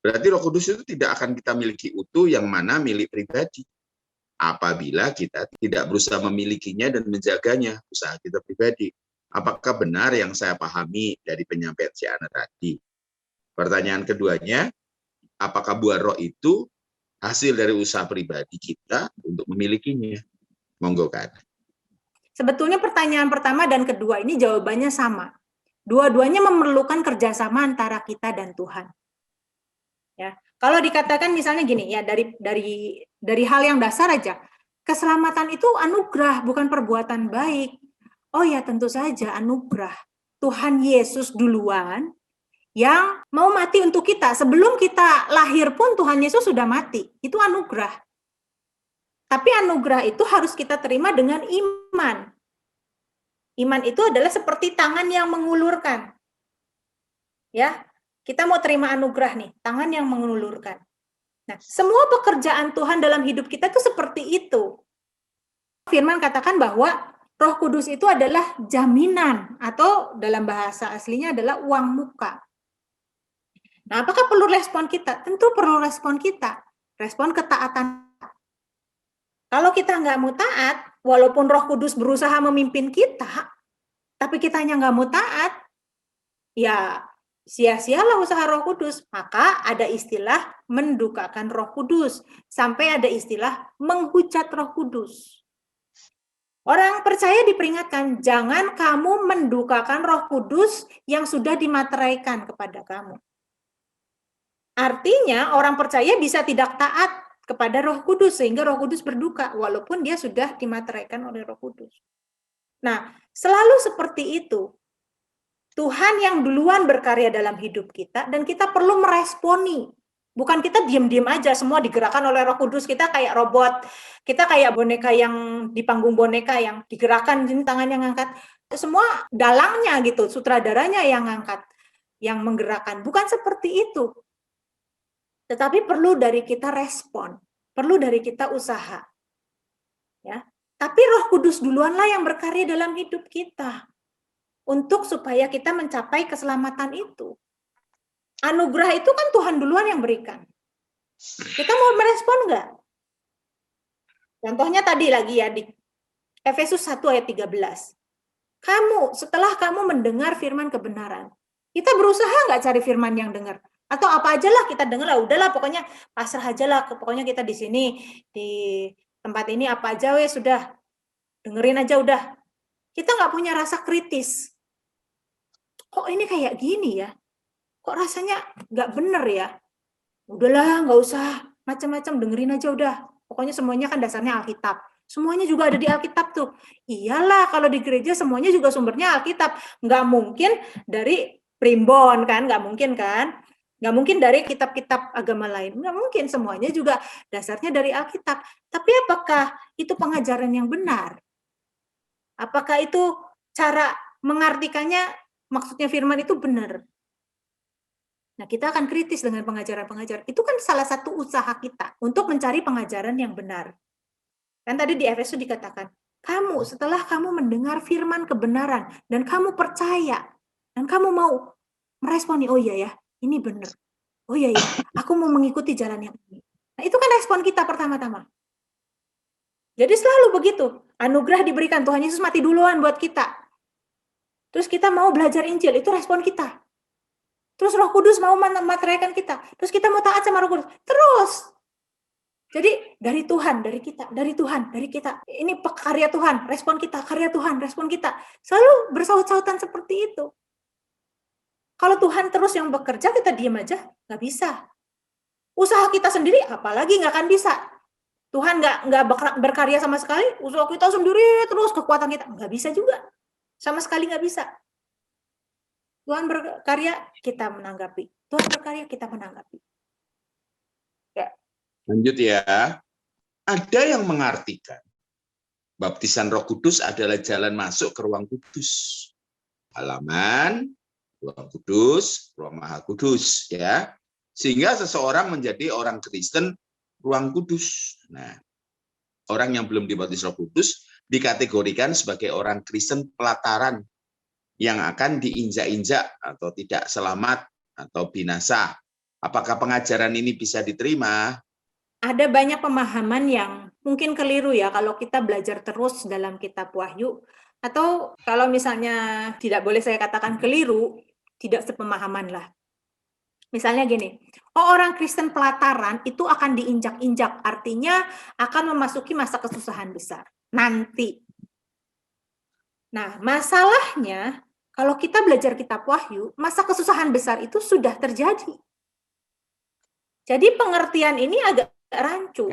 [SPEAKER 2] Berarti Roh Kudus itu tidak akan kita miliki utuh yang mana milik pribadi. Apabila kita tidak berusaha memilikinya dan menjaganya, usaha kita pribadi. Apakah benar yang saya pahami dari penyampaian Ciana tadi? Pertanyaan keduanya, apakah buah roh itu hasil dari usaha pribadi kita untuk memilikinya? Monggo, Kak.
[SPEAKER 3] Sebetulnya pertanyaan pertama dan kedua ini jawabannya sama. Dua-duanya memerlukan kerjasama antara kita dan Tuhan. Ya, kalau dikatakan misalnya gini ya, dari hal yang dasar aja, keselamatan itu anugerah bukan perbuatan baik. Oh ya, tentu saja anugerah. Tuhan Yesus duluan yang mau mati untuk kita. Sebelum kita lahir pun Tuhan Yesus sudah mati. Itu anugerah. Tapi anugerah itu harus kita terima dengan iman. Iman itu adalah seperti tangan yang mengulurkan. Ya, kita mau terima anugerah nih, tangan yang mengulurkan. Nah, semua pekerjaan Tuhan dalam hidup kita itu seperti itu. Firman katakan bahwa Roh Kudus itu adalah jaminan atau dalam bahasa aslinya adalah uang muka. Nah, apakah perlu respon kita? Tentu perlu respon kita. Respon ketaatan. Kalau kita nggak mau taat, walaupun Roh Kudus berusaha memimpin kita, tapi kitanya nggak mau taat, ya sia-sialah usaha Roh Kudus. Maka ada istilah mendukakan Roh Kudus. Sampai ada istilah menghujat Roh Kudus. Orang percaya diperingatkan, jangan kamu mendukakan Roh Kudus yang sudah dimateraikan kepada kamu. Artinya orang percaya bisa tidak taat kepada Roh Kudus sehingga Roh Kudus berduka walaupun dia sudah dimateraikan oleh Roh Kudus. Nah, selalu seperti itu. Tuhan yang duluan berkarya dalam hidup kita dan kita perlu meresponi. Bukan kita diam-diam aja semua digerakkan oleh Roh Kudus, kita kayak robot, kita kayak boneka yang di panggung boneka yang digerakkan, tangan yang ngangkat. Semua dalangnya gitu, sutradaranya yang ngangkat, yang menggerakkan. Bukan seperti itu. Tetapi perlu dari kita respon, perlu dari kita usaha. Ya. Tapi Roh Kudus duluanlah yang berkarya dalam hidup kita. Untuk supaya kita mencapai keselamatan itu. Anugerah itu kan Tuhan duluan yang berikan. Kita mau merespon enggak? Contohnya tadi lagi ya, di Efesus 1 ayat 13. Setelah kamu mendengar firman kebenaran, kita berusaha enggak cari firman yang dengar? Atau apa aja lah kita dengar, udahlah pokoknya pasrah aja lah, pokoknya kita di sini, di tempat ini apa aja sudah, dengerin aja udah. Kita nggak punya rasa kritis. Kok ini kayak gini ya? Kok rasanya nggak bener ya? Udahlah, nggak usah macam-macam, dengerin aja udah. Pokoknya semuanya kan dasarnya Alkitab. Semuanya juga ada di Alkitab tuh. Iyalah, kalau di gereja semuanya juga sumbernya Alkitab. Nggak mungkin dari primbon kan, nggak mungkin kan? Nggak mungkin dari kitab-kitab agama lain. Nggak mungkin, semuanya juga dasarnya dari Alkitab. Tapi apakah itu pengajaran yang benar? Apakah itu cara mengartikannya, maksudnya firman itu benar? Nah, kita akan kritis dengan pengajaran-pengajaran. Itu kan salah satu usaha kita untuk mencari pengajaran yang benar. Kan tadi di Efesus dikatakan, kamu setelah kamu mendengar firman kebenaran dan kamu percaya dan kamu mau meresponi, oh iya ya, ini benar. Oh iya ya, aku mau mengikuti jalan yang ini. Nah, itu kan respon kita pertama-tama. Jadi selalu begitu. Anugerah diberikan, Tuhan Yesus mati duluan buat kita. Terus kita mau belajar Injil, itu respon kita. Terus Roh Kudus mau memateraikan kita. Terus kita mau taat sama Roh Kudus. Terus. Jadi dari Tuhan, dari kita, dari Tuhan, dari kita. Ini karya Tuhan, respon kita, karya Tuhan, respon kita. Selalu bersaut-sautan seperti itu. Kalau Tuhan terus yang bekerja, kita diam aja, nggak bisa. Usaha kita sendiri, apalagi nggak akan bisa. Tuhan nggak berkarya sama sekali, usaha kita sendiri terus kekuatan kita, nggak bisa juga. Sama sekali nggak bisa. Tuhan berkarya, kita menanggapi. Tuhan berkarya, kita menanggapi. Ya.
[SPEAKER 2] Lanjut ya. Ada yang mengartikan baptisan Roh Kudus adalah jalan masuk ke ruang kudus. Halaman, ruang kudus, ruang maha kudus, ya. Sehingga seseorang menjadi orang Kristen ruang kudus. Nah, orang yang belum dibaptis Roh Kudus dikategorikan sebagai orang Kristen pelataran yang akan diinjak-injak atau tidak selamat atau binasa. Apakah pengajaran ini bisa diterima?
[SPEAKER 3] Ada banyak pemahaman yang mungkin keliru ya kalau kita belajar terus dalam kitab Wahyu, atau kalau misalnya tidak boleh saya katakan keliru, tidak sepemahaman lah. Misalnya gini, orang Kristen pelataran itu akan diinjak-injak, artinya akan memasuki masa kesusahan besar nanti. Nah, masalahnya kalau kita belajar kitab Wahyu, masa kesusahan besar itu sudah terjadi. Jadi pengertian ini agak rancu.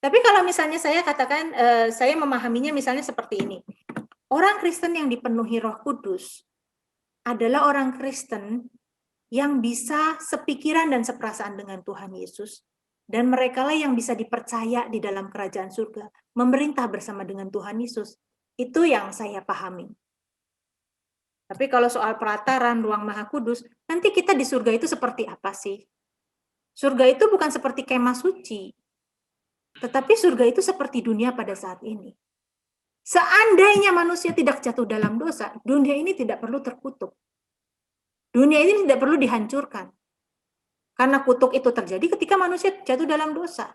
[SPEAKER 3] Tapi kalau misalnya saya katakan, saya memahaminya misalnya seperti ini. Orang Kristen yang dipenuhi Roh Kudus adalah orang Kristen yang bisa sepikiran dan seperasaan dengan Tuhan Yesus. Dan merekalah yang bisa dipercaya di dalam kerajaan surga, memerintah bersama dengan Tuhan Yesus. Itu yang saya pahami. Tapi kalau soal pelataran, ruang maha kudus, nanti kita di surga itu seperti apa sih? Surga itu bukan seperti kemah suci, tetapi surga itu seperti dunia pada saat ini. Seandainya manusia tidak jatuh dalam dosa, dunia ini tidak perlu terkutuk. Dunia ini tidak perlu dihancurkan. Karena kutuk itu terjadi ketika manusia jatuh dalam dosa.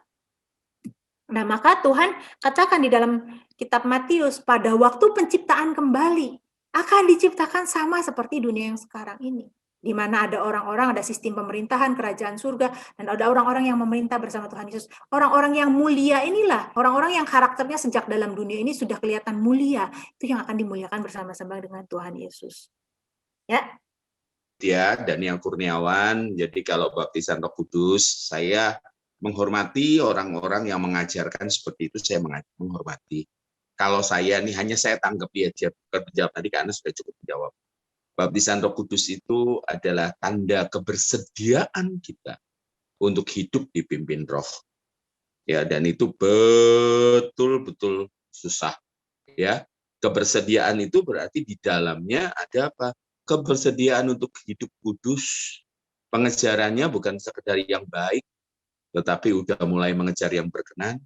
[SPEAKER 3] Nah, maka Tuhan katakan di dalam kitab Matius, pada waktu penciptaan kembali, akan diciptakan sama seperti dunia yang sekarang ini. Di mana ada orang-orang, ada sistem pemerintahan, kerajaan surga, dan ada orang-orang yang memerintah bersama Tuhan Yesus. Orang-orang yang mulia inilah, orang-orang yang karakternya sejak dalam dunia ini sudah kelihatan mulia, itu yang akan dimuliakan bersama-sama dengan Tuhan Yesus. Ya.
[SPEAKER 2] Ya, Daniel Kurniawan, jadi kalau baptisan Roh Kudus, saya menghormati orang-orang yang mengajarkan seperti itu, saya menghormati. Kalau saya nih, hanya saya tanggapi aja, bukan menjawab tadi karena sudah cukup menjawab. Baptisan Roh Kudus itu adalah tanda kebersediaan kita untuk hidup dipimpin Roh. Ya, dan itu betul-betul susah. Ya, kebersediaan itu berarti di dalamnya ada apa? Kebersediaan untuk hidup kudus. Pengejarannya bukan sekedar yang baik, tetapi udah mulai mengejar yang berkenan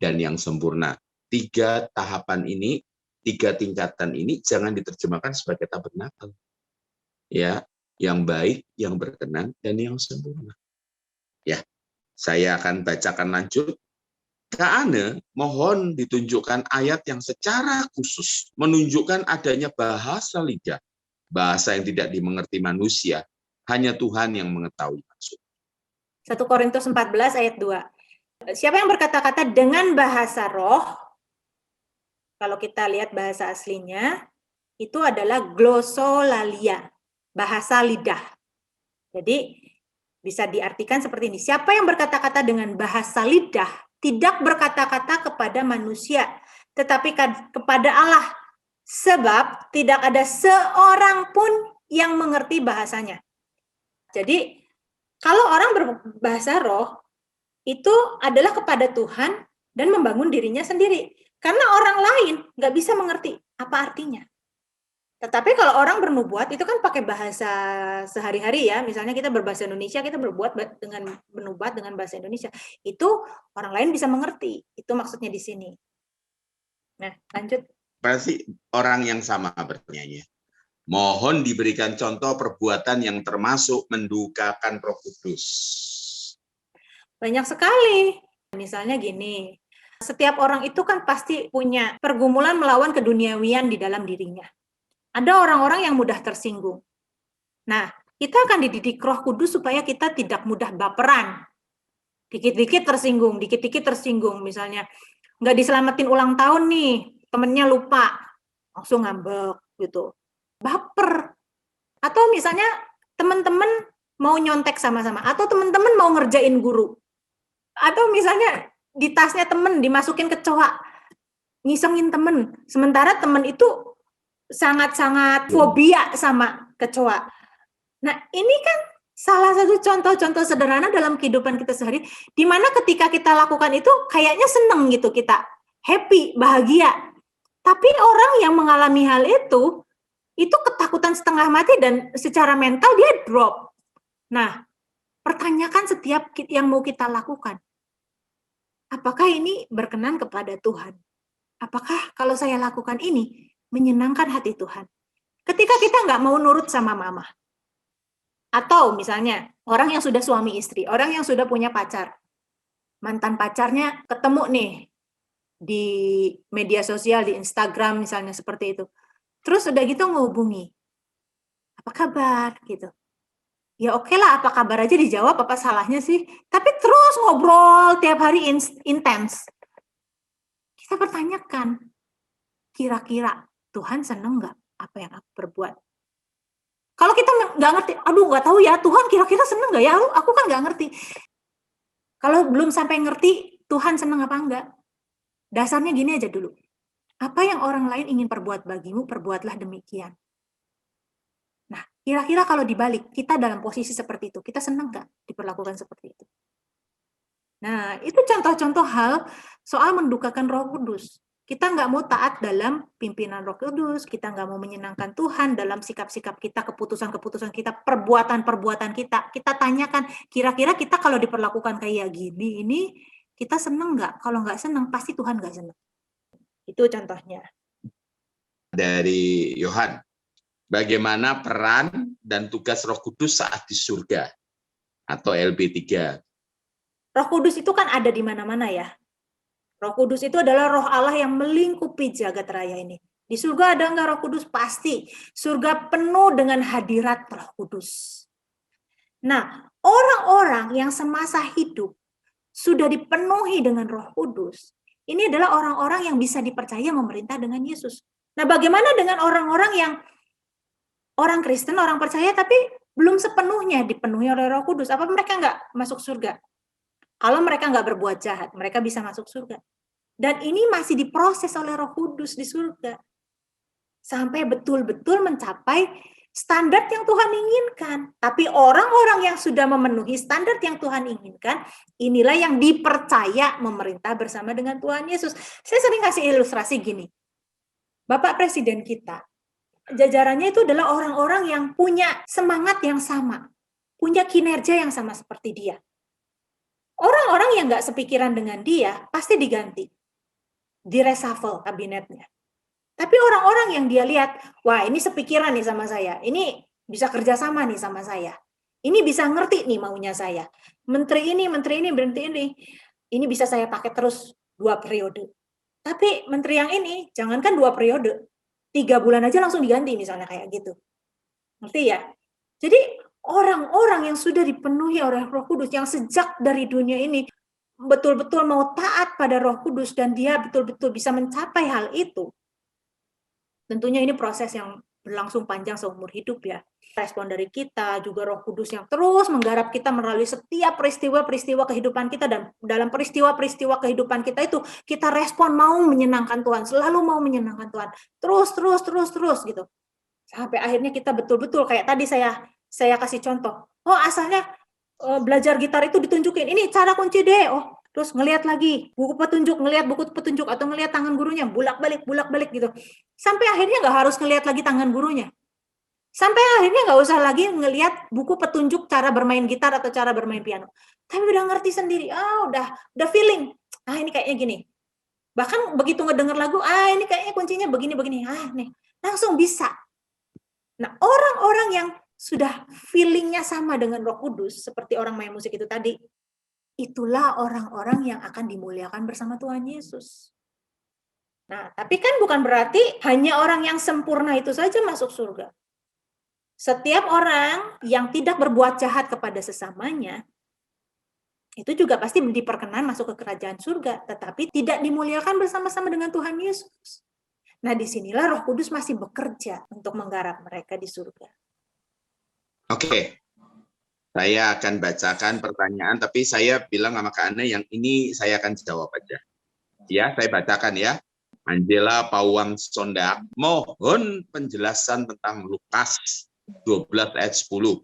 [SPEAKER 2] dan yang sempurna. 3 tahapan ini, 3 tingkatan ini jangan diterjemahkan sebagai tabernakel. Ya, yang baik, yang berkenan, dan yang sempurna. Ya, saya akan bacakan lanjut. Kak Ane, mohon ditunjukkan ayat yang secara khusus menunjukkan adanya bahasa lidah, bahasa yang tidak dimengerti manusia, hanya Tuhan yang mengetahui maksud.
[SPEAKER 3] 1 Korintus 14 ayat 2. Siapa yang berkata-kata dengan bahasa roh, kalau kita lihat bahasa aslinya, itu adalah glossolalia, bahasa lidah. Jadi bisa diartikan seperti ini. Siapa yang berkata-kata dengan bahasa lidah, tidak berkata-kata kepada manusia, tetapi kepada Allah. Sebab tidak ada seorang pun yang mengerti bahasanya. Jadi kalau orang berbahasa roh itu adalah kepada Tuhan dan membangun dirinya sendiri. Karena orang lain nggak bisa mengerti apa artinya. Tetapi kalau orang bernubuat itu kan pakai bahasa sehari-hari ya. Misalnya kita berbahasa Indonesia, kita berbuat dengan bernubuat dengan bahasa Indonesia. Itu orang lain bisa mengerti. Itu maksudnya di sini. Nah, lanjut.
[SPEAKER 2] Pasti orang yang sama bertanya. Mohon diberikan contoh perbuatan yang termasuk mendukakan Roh Kudus.
[SPEAKER 3] Banyak sekali. Misalnya gini, setiap orang itu kan pasti punya pergumulan melawan keduniawian di dalam dirinya. Ada orang-orang yang mudah tersinggung. Nah, kita akan dididik Roh Kudus supaya kita tidak mudah baperan. Dikit-dikit tersinggung, dikit-dikit tersinggung. Misalnya, nggak diselamatin ulang tahun nih, temennya lupa, langsung ngambek gitu. Baper. Atau misalnya teman-teman mau nyontek sama-sama, atau teman-teman mau ngerjain guru. Atau misalnya di tasnya temen dimasukin kecoa, ngisengin temen. Sementara temen itu sangat-sangat fobia sama kecoa. Nah, ini kan salah satu contoh-contoh sederhana dalam kehidupan kita sehari, di mana ketika kita lakukan itu kayaknya seneng gitu, kita happy, bahagia. Tapi orang yang mengalami hal itu ketakutan setengah mati dan secara mental dia drop. Nah, pertanyakan setiap yang mau kita lakukan. Apakah ini berkenan kepada Tuhan? Apakah kalau saya lakukan ini menyenangkan hati Tuhan? Ketika kita nggak mau nurut sama mama. Atau misalnya orang yang sudah suami istri, orang yang sudah punya pacar. Mantan pacarnya ketemu nih di media sosial, di Instagram misalnya seperti itu. Terus udah gitu ngehubungi. Apa kabar gitu. Ya oke lah, apa kabar aja dijawab, apa salahnya sih? Tapi terus ngobrol tiap hari intens. Kita pertanyakan, kira-kira Tuhan seneng nggak apa yang aku perbuat? Kalau kita nggak ngerti, aduh nggak tahu ya, Tuhan kira-kira seneng nggak ya? Aku kan nggak ngerti. Kalau belum sampai ngerti Tuhan seneng apa enggak, dasarnya gini aja dulu. Apa yang orang lain ingin perbuat bagimu, perbuatlah demikian. Nah, kira-kira kalau dibalik, kita dalam posisi seperti itu, kita senang nggak diperlakukan seperti itu? Nah, itu contoh-contoh hal soal mendukakan Roh Kudus. Kita nggak mau taat dalam pimpinan Roh Kudus, kita nggak mau menyenangkan Tuhan dalam sikap-sikap kita, keputusan-keputusan kita, perbuatan-perbuatan kita. Kita tanyakan, kira-kira kita kalau diperlakukan kayak gini, ini kita senang nggak? Kalau nggak senang, pasti Tuhan nggak senang. Itu contohnya.
[SPEAKER 2] Dari Yohan, bagaimana peran dan tugas Roh Kudus saat di surga atau LB3?
[SPEAKER 3] Roh Kudus itu kan ada di mana-mana ya. Roh Kudus itu adalah roh Allah yang melingkupi jagat raya ini. Di surga ada nggak Roh Kudus? Pasti. Surga penuh dengan hadirat Roh Kudus. Nah, orang-orang yang semasa hidup sudah dipenuhi dengan Roh Kudus, ini adalah orang-orang yang bisa dipercaya memerintah dengan Yesus. Nah, bagaimana dengan orang-orang yang orang Kristen, orang percaya, tapi belum sepenuhnya dipenuhi oleh Roh Kudus? Apa mereka nggak masuk surga? Kalau mereka nggak berbuat jahat, mereka bisa masuk surga. Dan ini masih diproses oleh Roh Kudus di surga. Sampai betul-betul mencapai standar yang Tuhan inginkan. Tapi orang-orang yang sudah memenuhi standar yang Tuhan inginkan, inilah yang dipercaya memerintah bersama dengan Tuhan Yesus. Saya sering kasih ilustrasi gini. Bapak Presiden kita, jajarannya itu adalah orang-orang yang punya semangat yang sama. Punya kinerja yang sama seperti dia. Orang-orang yang nggak sepikiran dengan dia, pasti diganti. Di-reshuffle kabinetnya. Tapi orang-orang yang dia lihat, wah ini sepikiran nih sama saya, ini bisa kerjasama nih sama saya, ini bisa ngerti nih maunya saya, menteri ini, berhenti ini bisa saya pakai terus 2 periode. Tapi menteri yang ini, jangankan 2 periode, 3 bulan aja langsung diganti misalnya kayak gitu. Ngerti ya? Jadi orang-orang yang sudah dipenuhi oleh Roh Kudus, yang sejak dari dunia ini, betul-betul mau taat pada Roh Kudus, dan dia betul-betul bisa mencapai hal itu. Tentunya ini proses yang berlangsung panjang seumur hidup ya. Respon dari kita, juga Roh Kudus yang terus menggarap kita melalui setiap peristiwa-peristiwa kehidupan kita, dan dalam peristiwa-peristiwa kehidupan kita itu, kita respon mau menyenangkan Tuhan, selalu mau menyenangkan Tuhan. Terus gitu. Sampai akhirnya kita betul-betul, kayak tadi saya kasih contoh, Oh, asalnya belajar gitar itu ditunjukin, ini cara kunci D. Oh, terus ngelihat lagi buku petunjuk, ngelihat buku petunjuk, atau ngelihat tangan gurunya, bulak-balik gitu. Sampai akhirnya nggak harus ngelihat lagi tangan gurunya. Sampai akhirnya nggak usah lagi ngelihat buku petunjuk cara bermain gitar atau cara bermain piano. Tapi udah ngerti sendiri, udah feeling. Ini kayaknya gini. Bahkan begitu ngedenger lagu, ini kayaknya kuncinya begini, nih, langsung bisa. Nah, orang-orang yang sudah feelingnya sama dengan Roh Kudus, seperti orang main musik itu tadi, itulah orang-orang yang akan dimuliakan bersama Tuhan Yesus. Nah, tapi kan bukan berarti hanya orang yang sempurna itu saja masuk surga. Setiap orang yang tidak berbuat jahat kepada sesamanya, itu juga pasti diperkenan masuk ke kerajaan surga, tetapi tidak dimuliakan bersama-sama dengan Tuhan Yesus. Nah, disinilah Roh Kudus masih bekerja untuk menggarap mereka di surga.
[SPEAKER 2] Oke, saya akan bacakan pertanyaan, tapi saya bilang sama Kak Ana yang ini saya akan jawab aja. Ya, saya bacakan ya. Angela Pawang Sondak, mohon penjelasan tentang Lukas 12 ayat 10.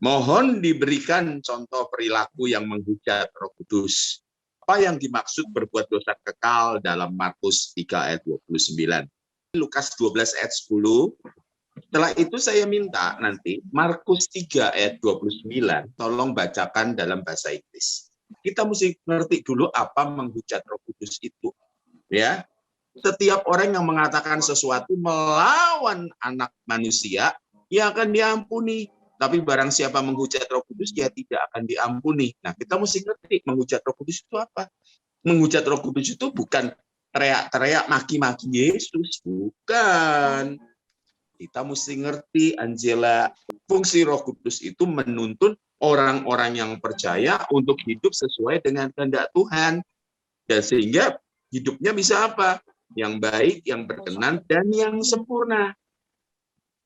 [SPEAKER 2] Mohon diberikan contoh perilaku yang menghujat Roh Kudus. Apa yang dimaksud berbuat dosa kekal dalam Markus 3 ayat 29. Lukas 12 ayat 10. Setelah itu saya minta nanti Markus 3 ayat 29 tolong bacakan dalam bahasa Inggris. Kita mesti ngerti dulu apa menghujat Roh Kudus itu. Ya. Setiap orang yang mengatakan sesuatu melawan anak manusia, ia akan diampuni. Tapi barang siapa menghujat Roh Kudus, dia tidak akan diampuni. Nah, kita mesti ngerti menghujat Roh Kudus itu apa. Menghujat Roh Kudus itu bukan teriak-teriak maki-maki Yesus, bukan. Kita mesti ngerti, Angela, fungsi Roh Kudus itu menuntun orang-orang yang percaya untuk hidup sesuai dengan kehendak Tuhan. Dan sehingga hidupnya bisa apa? Yang baik, yang berkenan, dan yang sempurna.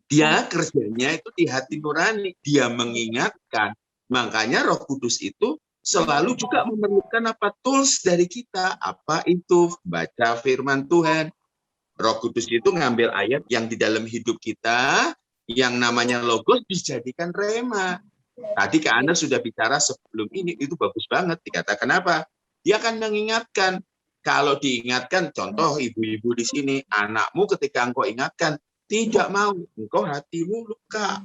[SPEAKER 2] Dia kerjanya itu di hati nurani. Dia mengingatkan. Makanya Roh Kudus itu selalu juga memerlukan apa? Tools dari kita. Apa itu? Baca firman Tuhan. Roh Kudus itu ngambil ayat yang di dalam hidup kita, yang namanya logos dijadikan rema. Tadi Kak Ana sudah bicara sebelum ini, itu bagus banget. Dikatakan apa? Dia akan mengingatkan. Kalau diingatkan, contoh ibu-ibu di sini, anakmu ketika engkau ingatkan, tidak mau, engkau hatimu luka.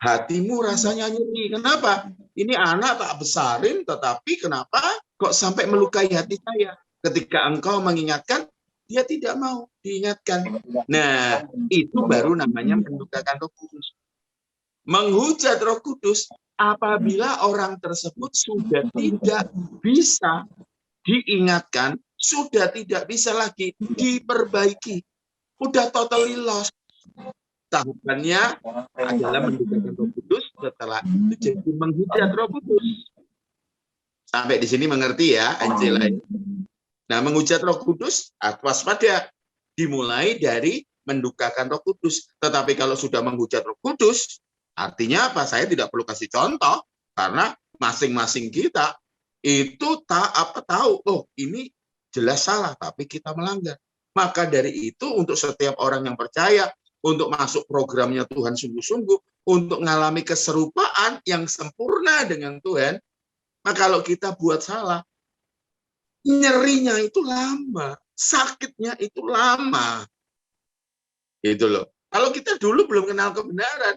[SPEAKER 2] Hatimu rasanya nyeri. Kenapa? Ini anak tak besarin, tetapi kenapa kok sampai melukai hati saya? Ketika engkau mengingatkan, dia tidak mau diingatkan. Nah, itu baru namanya mendukakan Roh Kudus. Menghujat Roh Kudus apabila orang tersebut sudah tidak bisa diingatkan, sudah tidak bisa lagi diperbaiki. Udah totally lost. Tahapannya adalah mendukakan Roh Kudus, setelah itu jadi menghujat Roh Kudus. Sampai di sini mengerti ya, Angela? Nah, menghujat Roh Kudus, waspada. Dimulai dari mendukakan Roh Kudus. Tetapi kalau sudah menghujat Roh Kudus, artinya apa? Saya tidak perlu kasih contoh, karena masing-masing kita itu tahu, oh ini jelas salah, tapi kita melanggar. Maka dari itu untuk setiap orang yang percaya, untuk masuk programnya Tuhan sungguh-sungguh, untuk mengalami keserupaan yang sempurna dengan Tuhan, maka kalau kita buat salah, nyerinya itu lama, sakitnya itu lama. Gitu loh. Kalau kita dulu belum kenal kebenaran,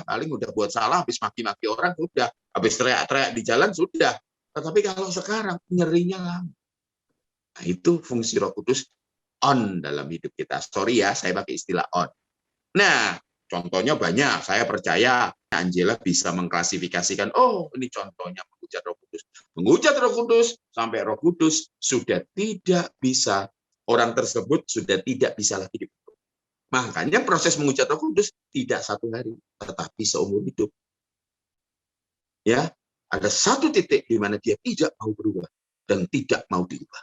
[SPEAKER 2] paling udah buat salah, habis maki-maki orang, sudah. Habis teriak-teriak di jalan, sudah. Tetapi kalau sekarang, nyerinya lama. Nah, itu fungsi Roh Kudus on dalam hidup kita. Sorry ya, saya pakai istilah on. Nah, contohnya banyak. Saya percaya Angela bisa mengklasifikasikan, oh ini contohnya menghujat Roh Kudus. Menghujat Roh Kudus, sampai Roh Kudus sudah tidak bisa, orang tersebut sudah tidak bisa lagi dibentuk. Makanya proses menghujat Roh Kudus tidak 1 hari, tetapi seumur hidup. Ya, ada satu titik di mana dia tidak mau berubah dan tidak mau diubah.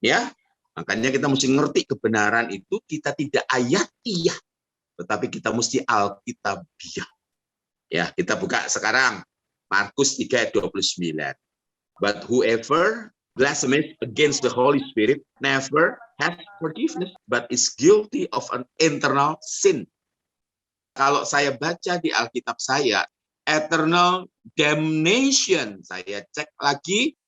[SPEAKER 2] Ya, makanya kita mesti ngerti kebenaran itu, kita tidak ayatiah, tetapi kita mesti alkitabiah. Ya, kita buka sekarang Markus 3 ayat 29. But whoever blasphemes against the Holy Spirit never has forgiveness, but is guilty of an internal sin. Kalau saya baca di Alkitab saya, eternal damnation. Saya cek lagi,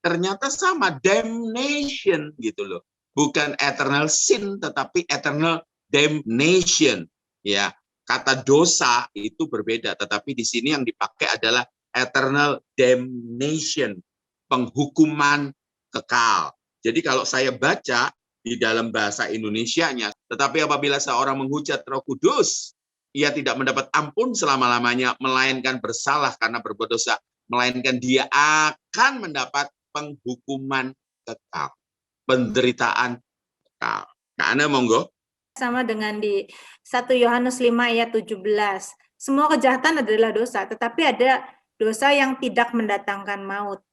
[SPEAKER 2] ternyata sama, damnation gitu loh. Bukan eternal sin, tetapi eternal damnation. Ya, kata dosa itu berbeda, tetapi di sini yang dipakai adalah eternal damnation, penghukuman kekal. Jadi kalau saya baca di dalam bahasa Indonesianya, tetapi apabila seorang menghujat Roh Kudus, ia tidak mendapat ampun selama-lamanya, melainkan bersalah karena berbuat dosa, melainkan dia akan mendapat penghukuman kekal, penderitaan kekal. Kak Ana, monggo.
[SPEAKER 3] Sama dengan di 1 Yohanes 5 ayat 17. Semua kejahatan adalah dosa, tetapi ada dosa yang tidak mendatangkan maut.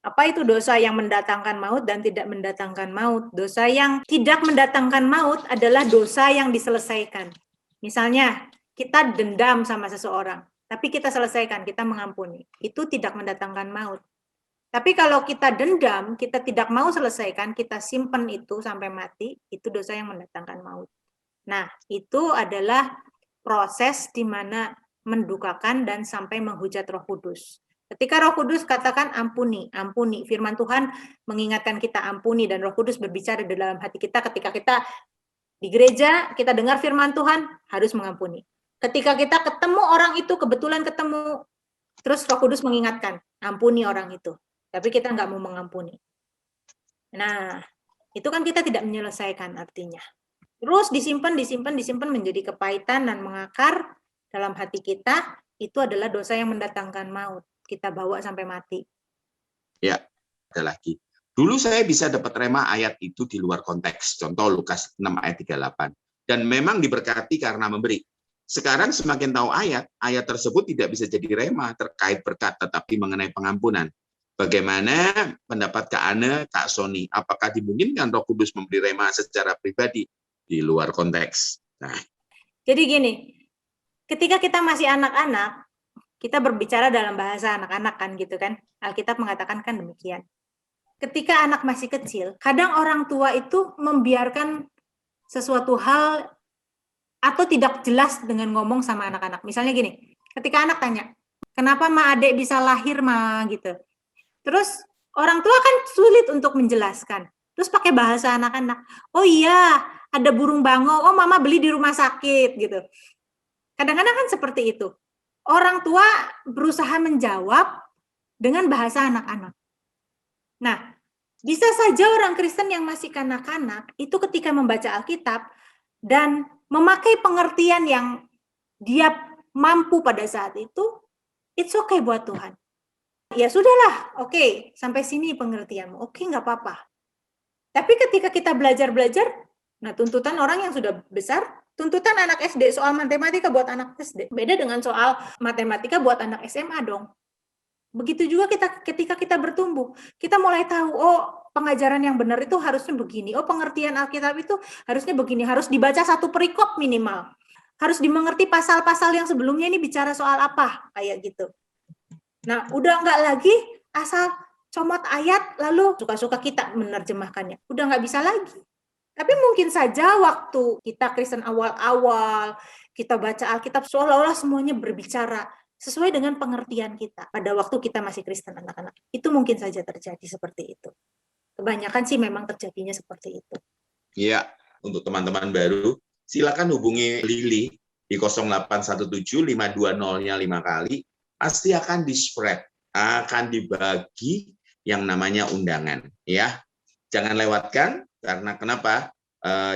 [SPEAKER 3] Apa itu dosa yang mendatangkan maut dan tidak mendatangkan maut? Dosa yang tidak mendatangkan maut adalah dosa yang diselesaikan. Misalnya, kita dendam sama seseorang, tapi kita selesaikan, kita mengampuni. Itu tidak mendatangkan maut. Tapi kalau kita dendam, kita tidak mau selesaikan, kita simpan itu sampai mati, itu dosa yang mendatangkan maut. Nah, itu adalah proses di mana mendukakan dan sampai menghujat Roh Kudus. Ketika Roh Kudus katakan ampuni, ampuni, firman Tuhan mengingatkan kita ampuni, dan Roh Kudus berbicara di dalam hati kita ketika kita di gereja, kita dengar firman Tuhan, harus mengampuni. Ketika kita ketemu orang itu, kebetulan ketemu, terus Roh Kudus mengingatkan, ampuni orang itu. Tapi kita nggak mau mengampuni. Nah, itu kan kita tidak menyelesaikan artinya. Terus disimpan menjadi kepahitan dan mengakar dalam hati kita, itu adalah dosa yang mendatangkan maut. Kita bawa sampai mati.
[SPEAKER 2] Ya, ada lagi. Dulu saya bisa dapat rema ayat itu di luar konteks. Contoh Lukas 6 ayat 38. Dan memang diberkati karena memberi. Sekarang semakin tahu ayat tersebut tidak bisa jadi rema terkait berkat, tetapi mengenai pengampunan. Bagaimana pendapat Kak Ana, Kak Sony? Apakah dimungkinkan Roh Kudus memberi rema secara pribadi di luar konteks? Nah.
[SPEAKER 3] Jadi gini, ketika kita masih anak-anak, kita berbicara dalam bahasa anak-anak kan gitu kan. Alkitab mengatakan kan demikian. Ketika anak masih kecil, kadang orang tua itu membiarkan sesuatu hal atau tidak jelas dengan ngomong sama anak-anak. Misalnya gini, ketika anak tanya, kenapa Ma Adek bisa lahir Ma gitu. Terus orang tua kan sulit untuk menjelaskan. Terus pakai bahasa anak-anak. Oh iya, ada burung bangau. Oh Mama beli di rumah sakit gitu. Kadang-kadang kan seperti itu. Orang tua berusaha menjawab dengan bahasa anak-anak. Nah, bisa saja orang Kristen yang masih kanak-kanak itu ketika membaca Alkitab dan memakai pengertian yang dia mampu pada saat itu, it's okay buat Tuhan. Ya sudahlah, oke, sampai sini pengertianmu. Oke, nggak apa-apa. Tapi ketika kita belajar-belajar, nah tuntutan orang yang sudah besar, tuntutan anak SD soal matematika buat anak SD. Beda dengan soal matematika buat anak SMA dong. Begitu juga ketika kita bertumbuh. Kita mulai tahu, oh pengajaran yang benar itu harusnya begini. Oh pengertian Alkitab itu harusnya begini. Harus dibaca satu perikop minimal. Harus dimengerti pasal-pasal yang sebelumnya ini bicara soal apa. Kayak gitu. Nah udah nggak lagi asal comot ayat lalu suka-suka kita menerjemahkannya. Udah nggak bisa lagi. Tapi mungkin saja waktu kita Kristen awal-awal, kita baca Alkitab seolah-olah semuanya berbicara sesuai dengan pengertian kita pada waktu kita masih Kristen anak-anak. Itu mungkin saja terjadi seperti itu. Kebanyakan sih memang terjadinya seperti itu.
[SPEAKER 2] Iya, untuk teman-teman baru, silakan hubungi Lili di 0817-520-nya 5 kali, pasti akan di-spread, akan dibagi yang namanya undangan. Ya, jangan lewatkan. Karena kenapa?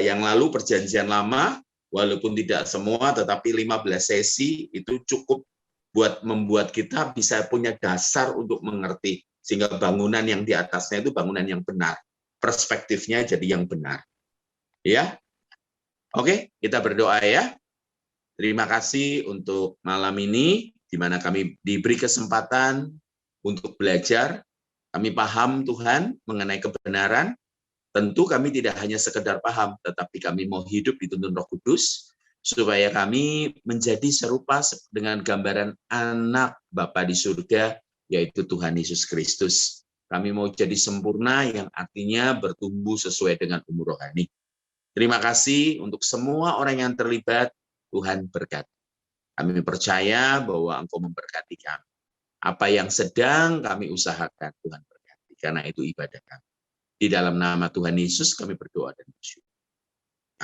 [SPEAKER 2] Yang lalu perjanjian lama, walaupun tidak semua, tetapi 15 sesi itu cukup buat membuat kita bisa punya dasar untuk mengerti. Sehingga bangunan yang di atasnya itu bangunan yang benar. Perspektifnya jadi yang benar. Ya, oke, kita berdoa ya. Terima kasih untuk malam ini, di mana kami diberi kesempatan untuk belajar. Kami paham Tuhan mengenai kebenaran. Tentu kami tidak hanya sekedar paham, tetapi kami mau hidup dituntun Roh Kudus, supaya kami menjadi serupa dengan gambaran anak Bapa di surga, yaitu Tuhan Yesus Kristus. Kami mau jadi sempurna, yang artinya bertumbuh sesuai dengan umur rohani. Terima kasih untuk semua orang yang terlibat, Tuhan berkati. Kami percaya bahwa Engkau memberkati kami. Apa yang sedang kami usahakan, Tuhan berkati. Karena itu ibadah kami. Di dalam nama Tuhan Yesus kami berdoa dan bersyukur.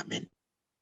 [SPEAKER 2] Amin.